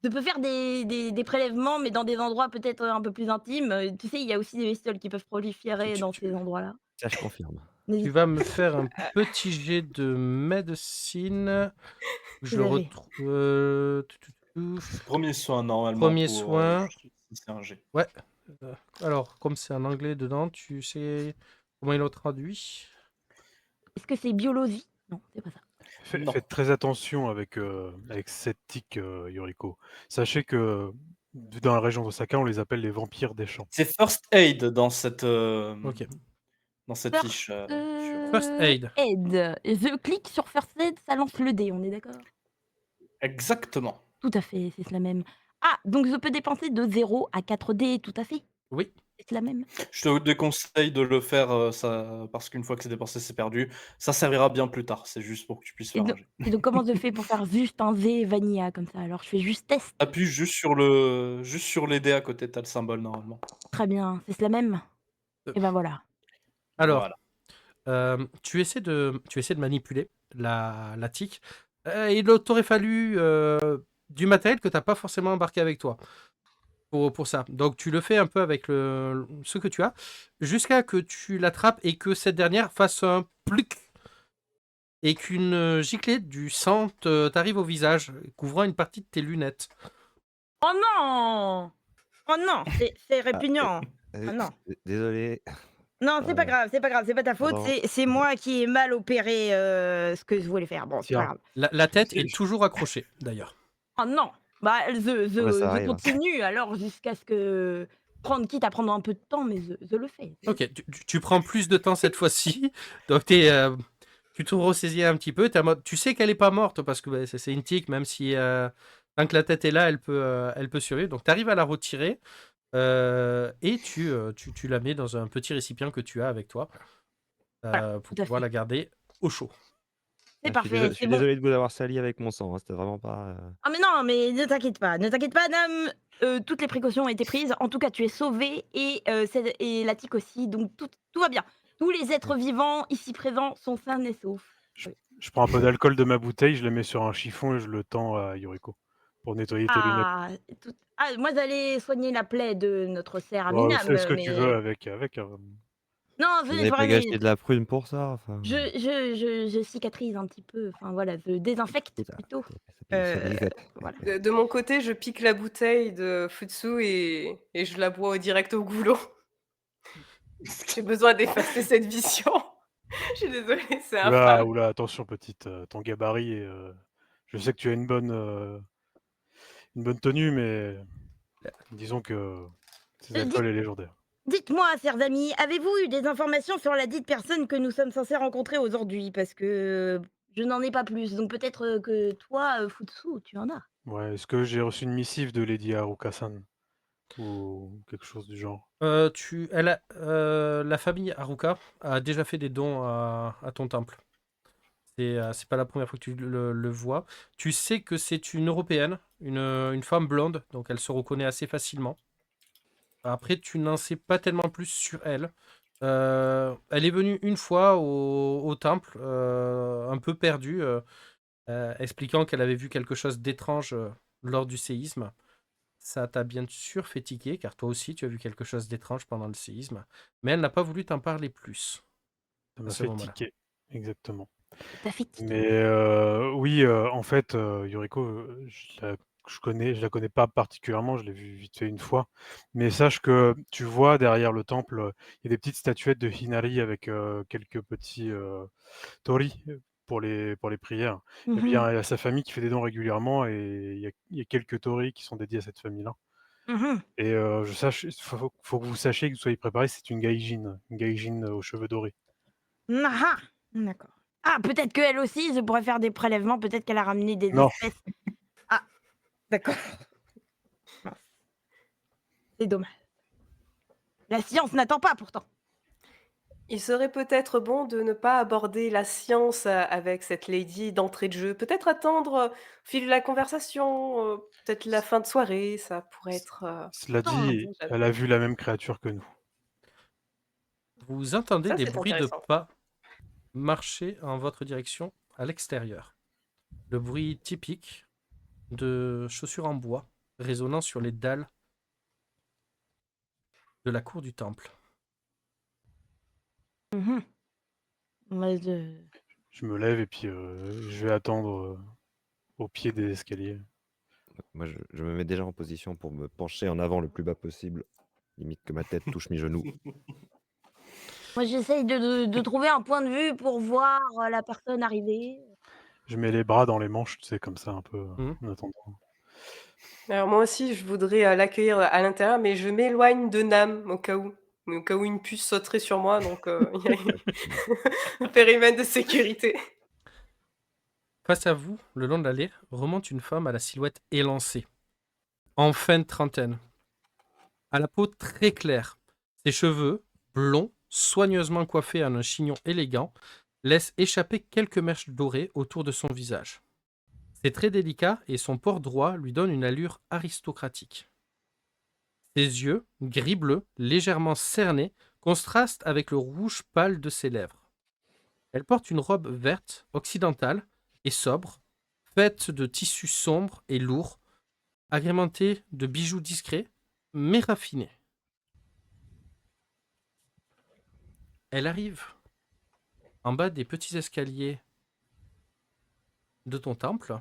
je peux faire des prélèvements, mais dans des endroits peut-être, un peu plus intimes, tu sais, il y a aussi des bestioles qui peuvent proliférer dans ces endroits-là. Ça, je confirme. tu N'hésite vas me faire un petit jet de médecine. Je Vous avez. retrouve... Premier soin, normalement. Premier pour, soin. c'est un G. Ouais. Alors, comme c'est en anglais dedans, tu sais comment il le traduit? Est-ce que c'est biologie? Non, c'est pas ça. Non. faites très attention avec cette tique, Yuriko. Sachez que dans la région d'Osaka, on les appelle les vampires des champs. C'est First Aid dans cette, Ok. dans cette First, fiche. First aid. Aid. Je clique sur First Aid, ça lance le dé, on est d'accord? Exactement. Tout à fait, c'est cela même. Ah, donc je peux dépenser de 0 à 4 dés, tout à fait? Oui. C'est cela même? Je te déconseille de le faire ça, parce qu'une fois que c'est dépensé, c'est perdu. Ça servira bien plus tard. C'est juste pour que tu puisses Et faire un donc, G. et donc comment je fais pour faire juste un V vanilla comme ça? Alors je fais juste test. Appuie juste sur les dés à côté, t'as le symbole normalement. Très bien, c'est cela même? Et ben voilà. Alors, Voilà. tu essaies de manipuler la tique. Il t'aurait fallu du matériel que tu n'as pas forcément embarqué avec toi pour ça. Donc tu le fais un peu avec ce que tu as, jusqu'à que tu l'attrapes et que cette dernière fasse un plic et qu'une giclée du sang t'arrive au visage, couvrant une partie de tes lunettes. Oh non! Oh non, c'est répugnant. Ah non. Désolé. Non, c'est pas Heu, grave, c'est pas grave, c'est pas ta faute, Pardon. c'est moi qui ai mal opéré, ce que je voulais faire. Bon, c'est pas Tiens, grave. La tête c'est est toujours accrochée, d'ailleurs. Oh non! Bah, Ah bah, ça je arrive, hein. continue alors jusqu'à ce que quitte à prendre un peu de temps, mais je le fais. Ok, tu prends plus de temps cette fois-ci. Donc, tu te ressaisis un petit peu. T'es en mode, tu sais qu'elle est pas morte parce que bah, c'est une tique, même si tant que la tête est là, elle peut survivre. Donc, tu arrives à la retirer et tu la mets dans un petit récipient que tu as avec toi Voilà, pour tout à pouvoir fait. la garder au chaud. C'est Ah, parfait, je c'est suis bon. désolé de vous avoir sali avec mon sang, hein, c'était vraiment pas, Ah mais non, mais ne t'inquiète pas, Dame, toutes les précautions ont été prises. En tout cas, tu es sauvée et la tique aussi, donc tout va bien. Tous les êtres vivants ici présents sont sains et saufs. je Oui. je prends un peu d'alcool de ma bouteille, je le mets sur un chiffon et je le tends à Yuriko pour nettoyer tes lunettes. Moi j'allais soigner la plaie de notre sœur Bon, Aminam, fais ce que tu veux mais avec, non, vous venez n'avez pour pas aller. gâché de la prune pour ça, enfin, Je cicatrise un petit peu, enfin voilà, je désinfecte écoute, plutôt, ça fait Lisette. voilà. De mon côté, je pique la bouteille de Futsu et je la bois direct au goulot. J'ai besoin d'effacer cette vision. Je suis désolée, c'est infâme. Ouh là, attention petite, ton gabarit est, je sais que tu as une bonne tenue, mais disons que ces Dites alcools est légendaire. Dites-moi, chers amis, avez-vous eu des informations sur la dite personne que nous sommes censés rencontrer aujourd'hui? Parce que je n'en ai pas plus, donc peut-être, que toi, Futsu, tu en as? Ouais, est-ce que j'ai reçu une missive de Lady Haruka-san ou quelque chose du genre? La famille Haruka a déjà fait des dons à ton temple. C'est pas la première fois que tu le vois. Tu sais que c'est une Européenne, une femme blonde, donc elle se reconnaît assez facilement. Après, tu n'en sais pas tellement plus sur elle. Elle est venue une fois au temple, un peu perdue, expliquant qu'elle avait vu quelque chose d'étrange lors du séisme. Ça t'a bien sûr fait tiquer, car toi aussi tu as vu quelque chose d'étrange pendant le séisme. Mais elle n'a pas voulu t'en parler plus Ça à m'a ce fait moment-là. tiquer, exactement. Ça fait tiquer. Mais oui, en fait, Yuriko, je la connais pas particulièrement, je l'ai vue vite fait une fois. Mais sache que tu vois derrière le temple, il y a des petites statuettes de Hinari avec, quelques petits, torii, pour les prières. Eh Mmh. bien, il y a sa famille qui fait des dons régulièrement et il y a quelques torii qui sont dédiés à cette famille-là. Mmh. Et faut que vous sachiez, que vous soyez préparés, c'est une gaijin aux cheveux dorés. Ah ah! D'accord. Ah, peut-être qu'elle aussi, je pourrais faire des prélèvements, peut-être qu'elle a ramené des Non, espèces. Ah, d'accord. Mince, c'est dommage. La science n'attend pas pourtant. Il serait peut-être bon de ne pas aborder la science, avec cette lady d'entrée de jeu. Peut-être attendre, au fil de la conversation, peut-être la fin de soirée, ça pourrait c être, cela dit, envisageable. elle a vu la même créature que nous. Vous entendez Ça, des c'est bruits de intéressant. pas marcher en votre direction à l'extérieur. Le bruit typique de chaussures en bois résonnant sur les dalles de la cour du temple. Mmh. Moi je Je me lève et puis, je vais attendre, au pied des escaliers. Moi, je me mets déjà en position pour me pencher en avant le plus bas possible, limite que ma tête touche mes genoux. Moi j'essaye de trouver un point de vue pour voir, la personne arriver. Je mets les bras dans les manches, tu sais, comme ça un peu, Mhm. en attendant. Alors moi aussi, je voudrais, l'accueillir, à l'intérieur, mais je m'éloigne de Nam au cas où une puce sauterait sur moi, donc il y a Effectivement. un périmètre de sécurité. Face à vous, le long de l'allée, remonte une femme à la silhouette élancée, en fin de trentaine, à la peau très claire. Ses cheveux, blonds, soigneusement coiffés en un chignon élégant, laissent échapper quelques mèches dorées autour de son visage. C'est très délicat et son port droit lui donne une allure aristocratique. Ses yeux, gris-bleu, légèrement cernés, contrastent avec le rouge pâle de ses lèvres. Elle porte une robe verte, occidentale et sobre, faite de tissus sombres et lourds, agrémentée de bijoux discrets, mais raffinés. Elle arrive en bas des petits escaliers de ton temple,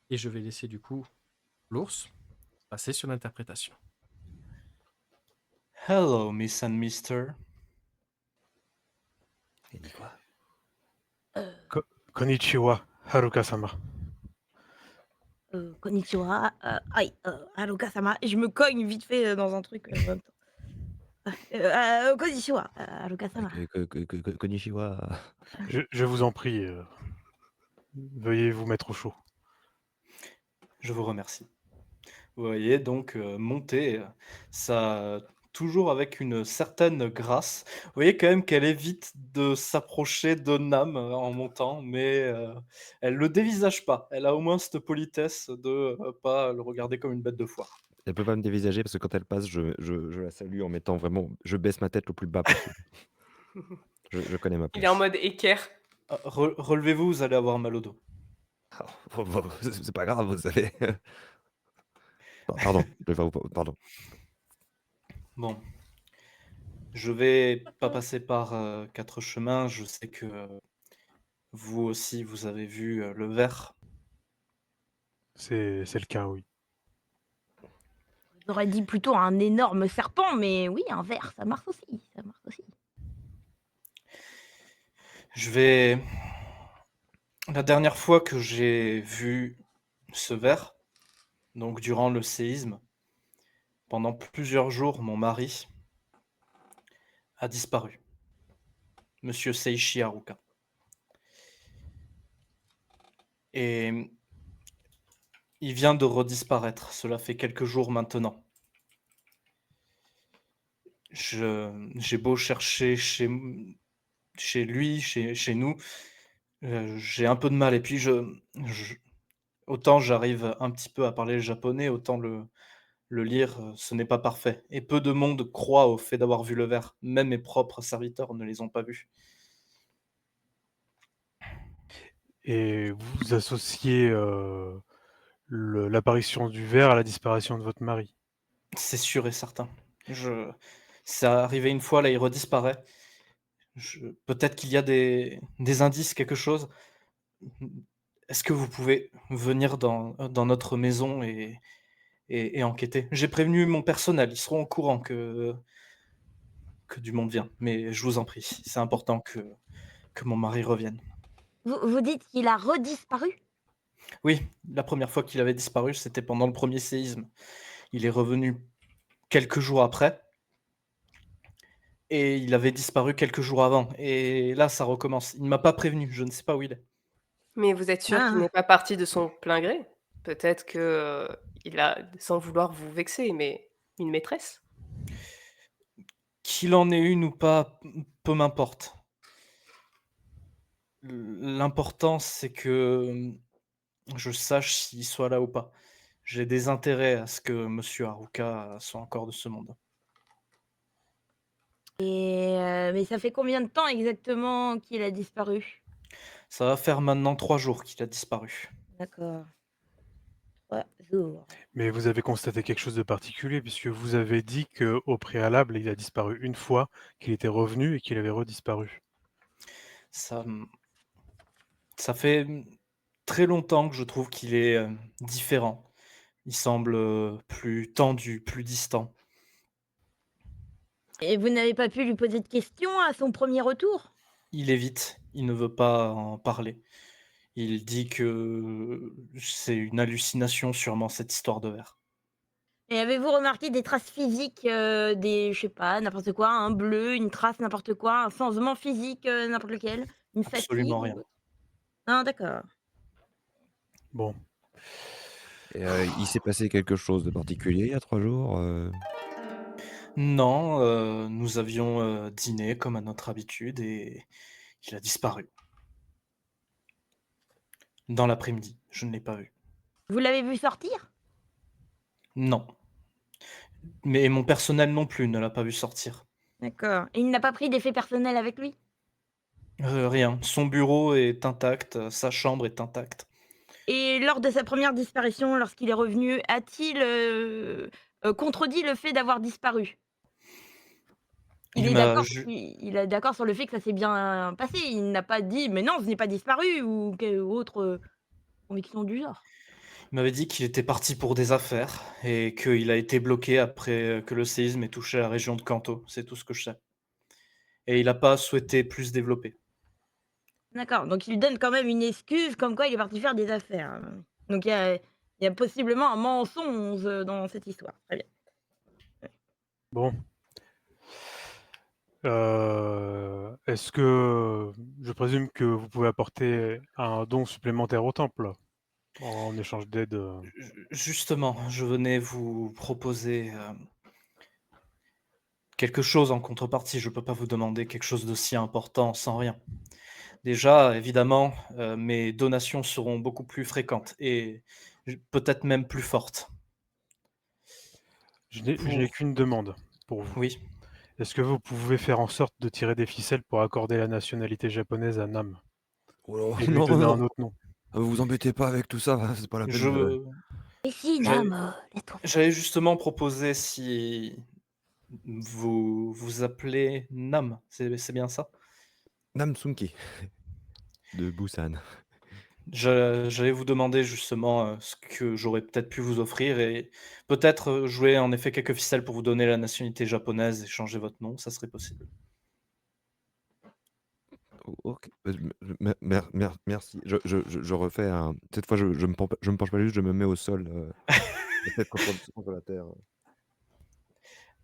et je vais laisser du coup l'ours passer sur l'interprétation. Hello, Miss and Mister. Il dit quoi? Konnichiwa, Haruka-sama. Konnichiwa, aïe, Haruka-sama. Et je me cogne vite fait dans un truc en même temps. Konnichiwa, Haruka-sama. Konnichiwa. Je vous en prie, veuillez vous mettre au chaud. Je vous remercie. Vous voyez donc monter, ça toujours avec une certaine grâce. Vous voyez quand même qu'elle évite de s'approcher de Nam en montant, mais elle le dévisage pas. Elle a au moins cette politesse de pas le regarder comme une bête de foire. Elle peut pas me dévisager parce que quand elle passe, je la salue en mettant vraiment je baisse ma tête le plus bas possible. Je connais ma Il est en place. mode équerre. Ah, relevez-vous, vous allez avoir mal au dos. C'est pas grave, vous savez. Pardon, pardon. Bon, je vais pas passer par 4 chemins. Je sais que vous aussi, vous avez vu le ver. C'est le cas, oui. J'aurais dit plutôt un énorme serpent, mais oui, un ver, ça marche aussi. Ça marche aussi. Je vais. La dernière fois que j'ai vu ce ver, donc durant le séisme, pendant plusieurs jours, mon mari a disparu. Monsieur Seishi Haruka. Et il vient de redisparaître. Cela fait quelques jours maintenant. J'ai beau chercher chez lui, chez nous, j'ai un peu de mal. Et puis autant j'arrive un petit peu à parler le japonais, autant le lire, ce n'est pas parfait. Et peu de monde croit au fait d'avoir vu le ver. Même mes propres serviteurs ne les ont pas vus. Et vous associez l'apparition du ver à la disparition de votre mari? C'est sûr et certain. Ça arrivé une fois, là, il redisparaît. Peut-être qu'il y a des indices, quelque chose. Est-ce que vous pouvez venir dans notre maison et enquêter? J'ai prévenu mon personnel, ils seront au courant que du monde vient. Mais je vous en prie, c'est important que mon mari revienne. Vous dites qu'il a redisparu? Oui, la première fois qu'il avait disparu, c'était pendant le premier séisme. Il est revenu quelques jours après et il avait disparu quelques jours avant et là, ça recommence. Il ne m'a pas prévenu, je ne sais pas où il est. Mais vous êtes sûr qu'il Ah. n'est pas parti de son plein gré? Peut-être que, il a, sans vouloir vous vexer, mais une maîtresse? Qu'il en ait une ou pas, peu m'importe. L'important, c'est que, je sache s'il soit là ou pas. J'ai des intérêts à ce que monsieur Haruka soit encore de ce monde. Et mais ça fait combien de temps exactement qu'il a disparu? Ça va faire maintenant 3 jours qu'il a disparu. D'accord. 3 jours. Mais vous avez constaté quelque chose de particulier puisque vous avez dit qu'au préalable, il a disparu une fois, qu'il était revenu et qu'il avait redisparu. Ça, ça fait, très longtemps que je trouve qu'il est, différent. Il semble, plus tendu, plus distant. Et vous n'avez pas pu lui poser de questions à son premier retour? Il évite, il ne veut pas en parler. Il dit que c'est une hallucination sûrement cette histoire de ver. Et avez-vous remarqué des traces physiques, des je sais pas, n'importe quoi, un bleu, une trace, n'importe quoi, un changement physique, n'importe lequel? Une Absolument fatigue rien. ou autre? Non, d'accord. Bon, Et il s'est passé quelque chose de particulier il y a 3 jours? Non, nous avions, dîné comme à notre habitude et il a disparu. Dans l'après-midi, je ne l'ai pas vu. Vous l'avez vu sortir? Non, mais mon personnel non plus ne l'a pas vu sortir. D'accord. Et il n'a pas pris d'effets personnels avec lui? Rien. Son bureau est intact, sa chambre est intacte. Et lors de sa première disparition, lorsqu'il est revenu, a-t-il, contredit le fait d'avoir disparu? Il Il est m'a d'accord ju il est d'accord sur le fait que ça s'est bien passé? Il n'a pas dit: «Mais non, je n'ai pas disparu» ou autre, conviction du genre? Il m'avait dit qu'il était parti pour des affaires et qu'il a été bloqué après que le séisme ait touché la région de Kanto. C'est tout ce que je sais. Et il n'a pas souhaité plus développer. D'accord, donc il lui donne quand même une excuse comme quoi il est parti faire des affaires, Donc il y a possiblement un mensonge, dans cette histoire. Très bien. Bon. Est-ce que je présume que vous pouvez apporter un don supplémentaire au temple en échange d'aide? Justement, je venais vous proposer quelque chose en contrepartie. Je ne peux pas vous demander quelque chose d'aussi important sans rien. Déjà, évidemment, mes donations seront beaucoup plus fréquentes et peut-être même plus fortes. Je n'ai qu'une demande pour vous. Oui, Est-ce que vous pouvez faire en sorte de tirer des ficelles pour accorder la nationalité japonaise à Nam Oh là, et lui non, donner un non, autre nom? vous vous embêtez pas avec tout ça, c'est pas la peine de je Mais si, j'allais Nam, laisse-toi faire. j'allais justement proposer si vous vous appelez Nam, c'est bien ça? Namsunki de Busan. J'allais vous demander justement, ce que j'aurais peut-être pu vous offrir et peut-être, jouer en effet quelques ficelles pour vous donner la nationalité japonaise et changer votre nom, ça serait possible. O OK, merci. Je refais un cette fois je me penche pas juste, je me mets au sol, la tête contre la terre.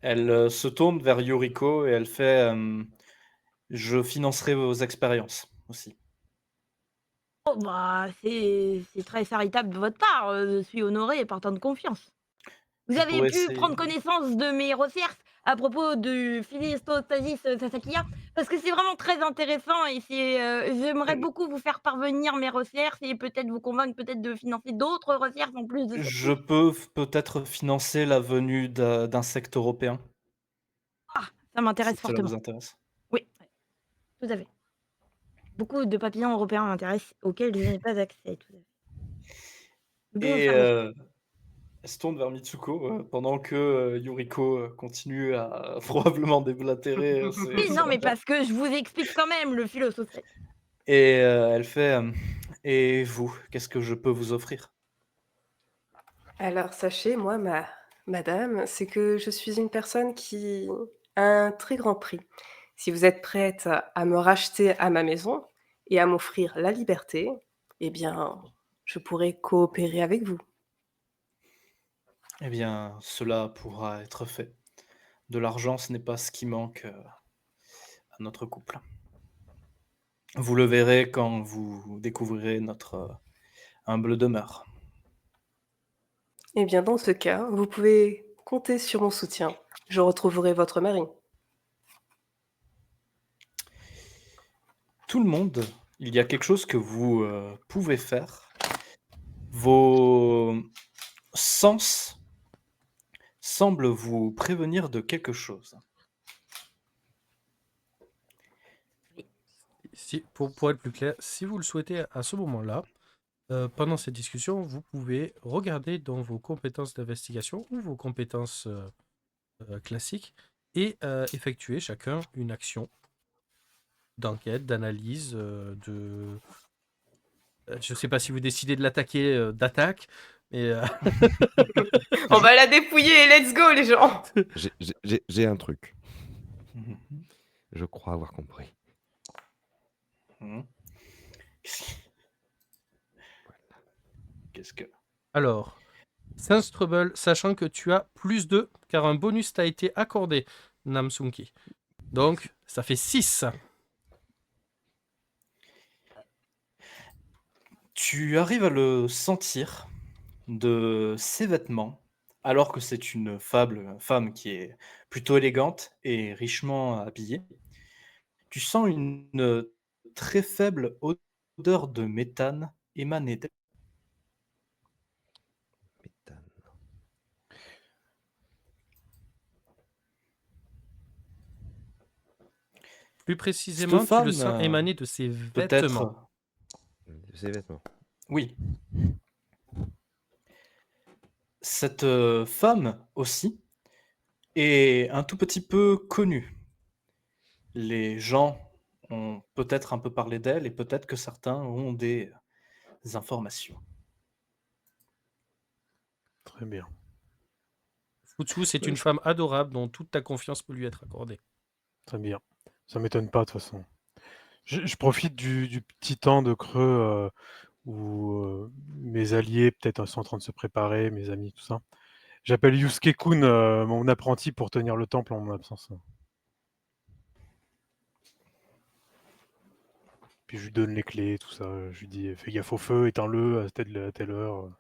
Elle, se tourne vers Yuriko et elle fait, «Je financerai vos expériences aussi». Oh bah, c'est très charitable de votre part, je suis honorée et partant de confiance. Vous Je avez pourrais pu essayer prendre connaissance de mes recherches à propos du Philistostasis Sasakiya? Parce que c'est vraiment très intéressant et j'aimerais beaucoup vous faire parvenir mes recherches et peut-être vous convaincre peut-être de financer d'autres recherches en plus de je celle-ci. peux peut-être financer la venue d'insectes européens, Ça si m'intéresse cela fortement. vous intéresse. Oui, tout à fait. Beaucoup de papillons européens m'intéressent, auxquels je n'ai pas accès, tout à fait. Nous pouvons Et faire de elle se tourne vers Mitsuko, pendant que, Yuriko, continue à probablement déblatérer, oui, ses non, mais rapports parce que je vous explique quand même le philosophe. et elle fait, «Et vous, qu'est-ce que je peux vous offrir?» Alors sachez, moi, madame, c'est que je suis une personne qui a un très grand prix. Si vous êtes prête à me racheter à ma maison et à m'offrir la liberté, eh bien, je pourrais coopérer avec vous. Eh bien, cela pourra être fait. De l'argent, ce n'est pas ce qui manque, à notre couple. Vous le verrez quand vous découvrirez notre, humble demeure. Eh bien, dans ce cas, vous pouvez compter sur mon soutien. Je retrouverai votre mari. Tout le monde, il y a quelque chose que vous, pouvez faire. Vos sens semblent vous prévenir de quelque chose. Pour être plus clair, si vous le souhaitez à ce moment-là, pendant cette discussion, vous pouvez regarder dans vos compétences d'investigation ou vos compétences classiques et effectuer chacun une action d'enquête, d'analyse, je ne sais pas si vous décidez de l'attaquer, d'attaque, mais On va la dépouiller, let's go les gens! J'ai un truc. Mmh. Je crois avoir compris. Mmh. Qu'est-ce que alors, Trouble, sachant que tu as plus 2, car un bonus t'a été accordé, Namsunki. Donc, ça fait 6. tu arrives à le sentir de ses vêtements, alors que c'est une femme qui est plutôt élégante et richement habillée. Tu sens une, très faible odeur de méthane émaner d'elle. Méthane. Plus Cette précisément, tu le femme, sens émaner de ses vêtements. peut-être Ses vêtements. oui. Cette, femme aussi est un tout petit peu connue. Les gens ont peut-être un peu parlé d'elle et peut-être que certains ont des informations. Très bien. Futsu, c'est Ouais, une femme adorable dont toute ta confiance peut lui être accordée. très bien. Ça m'étonne pas de toute façon. Je profite du petit temps de creux où mes alliés peut-être sont en train de se préparer, mes amis, tout ça. J'appelle Yusuke-kun, mon apprenti, pour tenir le temple en mon absence. Puis je lui donne les clés, tout ça. Je lui dis fais gaffe au feu, éteins-le à telle heure.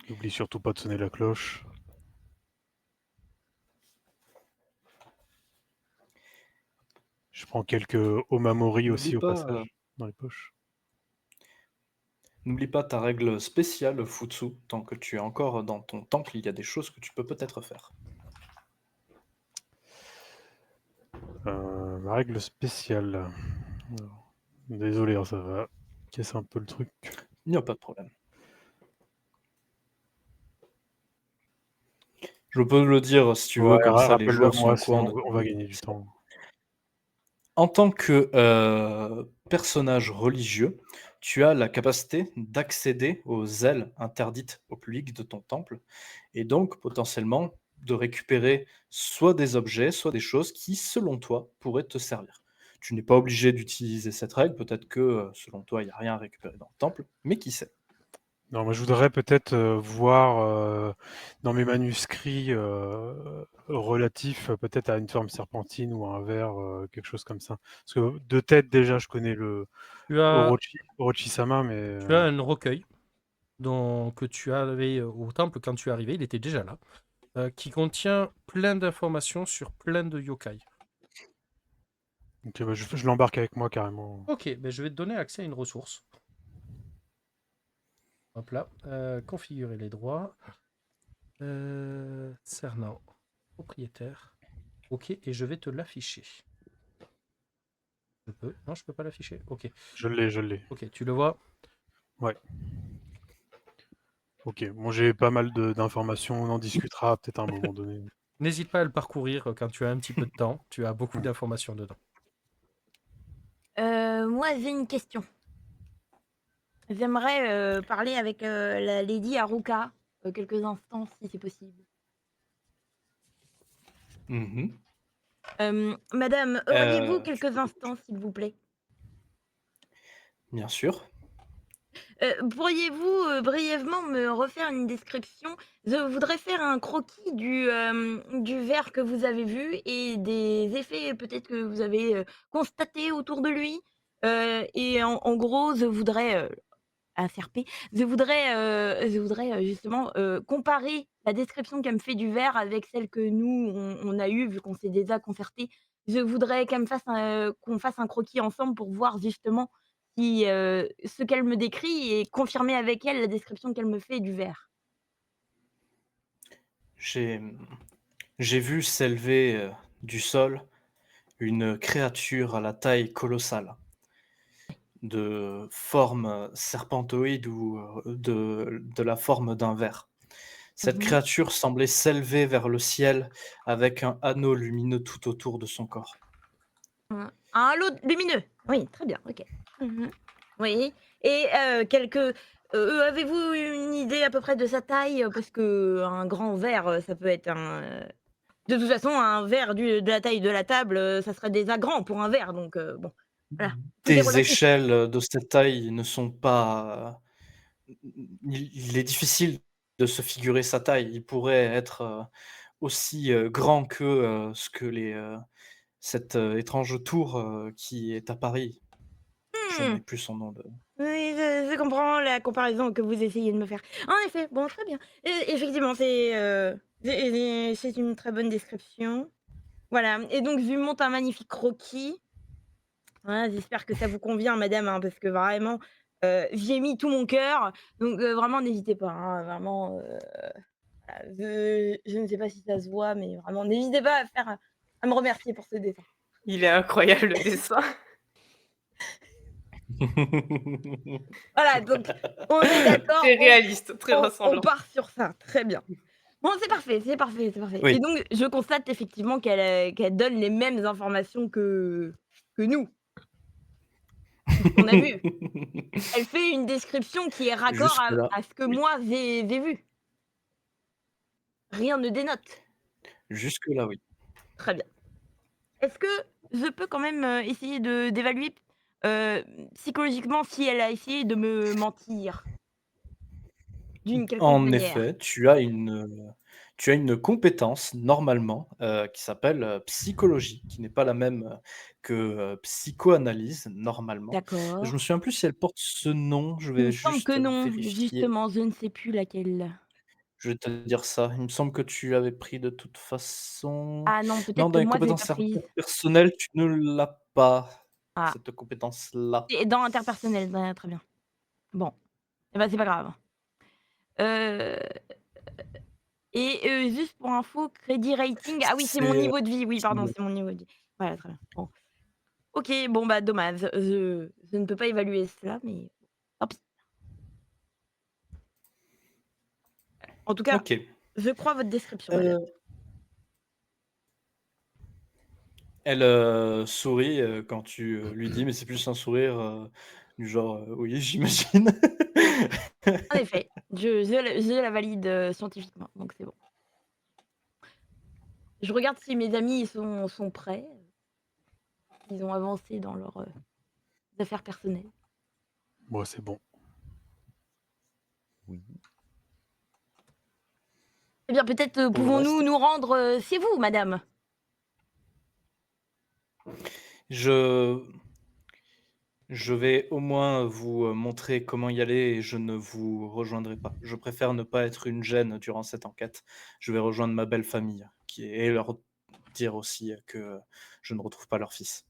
N'oublie surtout pas de sonner la cloche. Je prends quelques omamori aussi N'oublie au pas, passage dans les poches. n'oublie pas ta règle spéciale, Futsu. Tant que tu es encore dans ton temple, il y a des choses que tu peux peut-être faire. Ma règle spéciale. Alors, désolé, ça va casser un peu le truc. Il n'y a pas de problème. Je peux le dire si tu veux, Ouais, comme ça les rappelle-le joueurs sont moi, au courant sinon de on va gagner du temps. En tant que personnage religieux, tu as la capacité d'accéder aux ailes interdites au public de ton temple et donc potentiellement de récupérer soit des objets, soit des choses qui, selon toi, pourraient te servir. Tu n'es pas obligé d'utiliser cette règle, peut-être que selon toi, il n'y a rien à récupérer dans le temple, mais qui sait. Non, moi je voudrais peut-être voir dans mes manuscrits relatifs peut-être à une forme serpentine ou à un ver, quelque chose comme ça. Parce que de tête déjà je connais le Tu as, Orochi-sama, mais tu as un recueil que tu avais au temple quand tu es arrivé, il était déjà là, qui contient plein d'informations sur plein de yokai. ok, bah, je l'embarque avec moi carrément. Ok, ben je vais te donner accès à une ressource. Hop là, configurer les droits. Cernant, propriétaire. Ok, et je vais te l'afficher. Je peux? Non, je peux pas l'afficher. Ok. Je l'ai. Ok, tu le vois? Ouais. Ok, bon j'ai pas mal d'informations, on en discutera peut-être à un moment donné. N'hésite pas à le parcourir quand tu as un petit peu de temps. Tu as beaucoup Ouais. d'informations dedans. Moi, j'ai une question. J'aimerais parler avec la Lady Haruka quelques instants, si c'est possible. Mhm. Madame, auriez-vous quelques instants, s'il vous plaît? Bien sûr. Pourriez-vous brièvement me refaire une description? Je voudrais faire un croquis du ver que vous avez vu et des effets peut-être que vous avez constatés autour de lui. Et en gros, je voudrais ASRP, je voudrais justement comparer la description qu'elle me fait du ver avec celle que nous, on a eue, vu qu'on s'est déjà concertés. Je voudrais qu'elle me fasse qu'on fasse un croquis ensemble pour voir justement si ce qu'elle me décrit est confirmé avec elle la description qu'elle me fait du ver. J'ai j'ai vu s'élever du sol une créature à la taille colossale, de forme serpentoïde ou de la forme d'un ver. Cette Mmh. créature semblait s'élever vers le ciel avec un anneau lumineux tout autour de son corps. Un halo lumineux. Oui, très bien, OK. Mmh. Oui, et avez-vous une idée à peu près de sa taille? Parce qu'un grand ver, ça peut être de toute façon, un verre de la taille de la table, ça serait déjà grand pour un verre, donc bon, voilà, tout est Des relatif. échelles de cette taille ne sont pas... il est difficile de se figurer sa taille. Il pourrait être aussi grand que ce que cette étrange tour qui est à Paris. Je Mmh. n'ai plus son nom de... Oui, je comprends la comparaison que vous essayez de me faire. En effet, bon, très bien. Effectivement, c'est une très bonne description. Voilà, et donc je lui montre un magnifique croquis. Voilà, j'espère que ça vous convient madame, hein, parce que vraiment, j'y ai mis tout mon cœur, donc vraiment n'hésitez pas, hein, vraiment, voilà, je ne sais pas si ça se voit, mais vraiment n'hésitez pas à me remercier pour ce dessin. Il est incroyable le dessin. Voilà, donc on est d'accord, Très réaliste, très on ressemblant. part sur ça, très bien. Bon, c'est parfait, c'est parfait, c'est parfait. Oui. Et donc je constate effectivement qu'elle donne les mêmes informations que nous. On a vu. Elle fait une description qui est raccord Jusque-là, à ce que oui. moi j'ai vu. Rien ne dénote. Jusque-là, oui. Très bien. Est-ce que je peux quand même, essayer d'évaluer, psychologiquement si elle a essayé de me mentir d'une quelconque En manière? effet, tu as une compétence normalement, qui s'appelle, psychologie, qui n'est pas la même, que, psychoanalyse normalement. Je D'accord. me souviens plus si elle porte ce nom, je Il me vais semble que juste non, vérifier. justement, je ne sais plus laquelle. Je vais te dire ça. Il me semble que tu l'avais pris de toute façon. Ah non, Non, peut-être dans que les moi je l'ai pas compétences prise. interpersonnelles, tu ne l'as pas, Ah, cette compétence-là. et dans interpersonnel, bah, très bien. Bon, et bah, c'est pas grave. Heu juste pour info, crédit rating, ah oui, c'est mon C'est, niveau de vie, oui, c'est pardon, c'est mon niveau de vie. Voilà, très bien. Bon. OK, bon, bah, dommage, je ne peux pas évaluer cela, mais tant pis. En tout cas, OK. je crois votre description, madame. Heu, Elle, sourit, quand tu, lui dis, mais c'est plus un sourire, du genre, «Oui, j'imagine». En effet, je la valide, scientifiquement, donc c'est bon. Je regarde si mes amis ils sont prêts, ils ont avancé dans leurs, affaires personnelles. Moi, c'est bon. Oui. Eh bien, peut-être, Pour le pouvons-nous reste, nous rendre, chez vous, madame? je je vais au moins vous, montrer comment y aller et je ne vous rejoindrai pas. Je préfère ne pas être une gêne durant cette enquête. Je vais rejoindre ma belle famille et leur dire aussi, que je ne retrouve pas leur fils.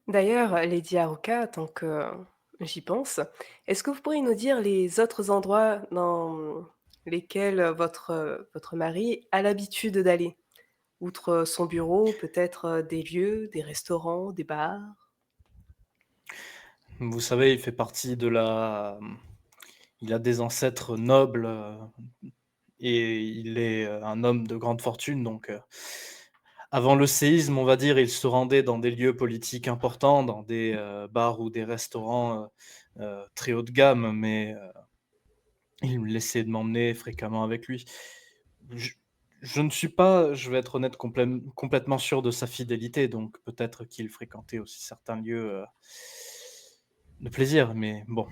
D'ailleurs, Lady Haruka, tant que j'y pense, est-ce que vous pourriez nous dire les autres endroits dans lesquels, votre mari a l'habitude d'aller? Outre son bureau, peut-être, des lieux, des restaurants, des bars? Vous savez, il fait partie de la il a des ancêtres nobles, et il est, un homme de grande fortune donc avant le séisme, on va dire, il se rendait dans des lieux politiques importants, dans des, bars ou des restaurants, très haut de gamme, mais il me laissait de m'emmener fréquemment avec lui. Je je ne suis pas, je vais être honnête, complètement sûr de sa fidélité, donc peut-être qu'il fréquentait aussi certains lieux, de plaisir, mais bon,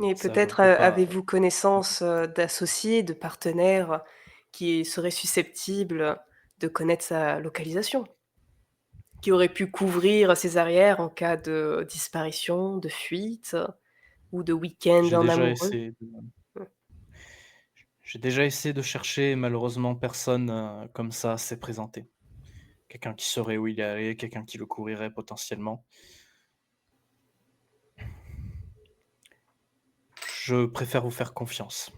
Et ça je ne peut-être, peux pas. avez-vous connaissance, d'associés, de partenaires qui seraient susceptibles de connaître sa localisation? Qui auraient pu couvrir ses arrières en cas de disparition, de fuite, ou de week-end J'ai en déjà amoureux? essayé de j'ai déjà essayé de chercher et malheureusement personne, comme ça s'est présenté. Quelqu'un qui saurait où il est allé, quelqu'un qui le couvrirait potentiellement. Je préfère vous faire confiance.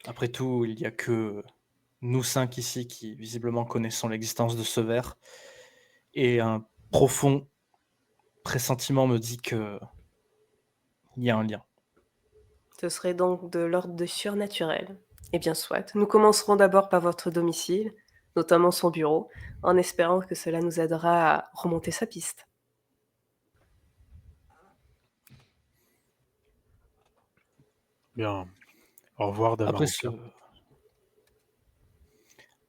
Après tout, il y a que nous 5 ici qui visiblement connaissons l'existence de ce ver et un profond pressentiment me dit qu'il y a un lien. Ce serait donc de l'ordre de surnaturel. Eh bien soit. Nous commencerons d'abord par votre domicile, notamment son bureau, en espérant que cela nous aidera à remonter sa piste. Bien. Au revoir, Dame Après ce Haruka.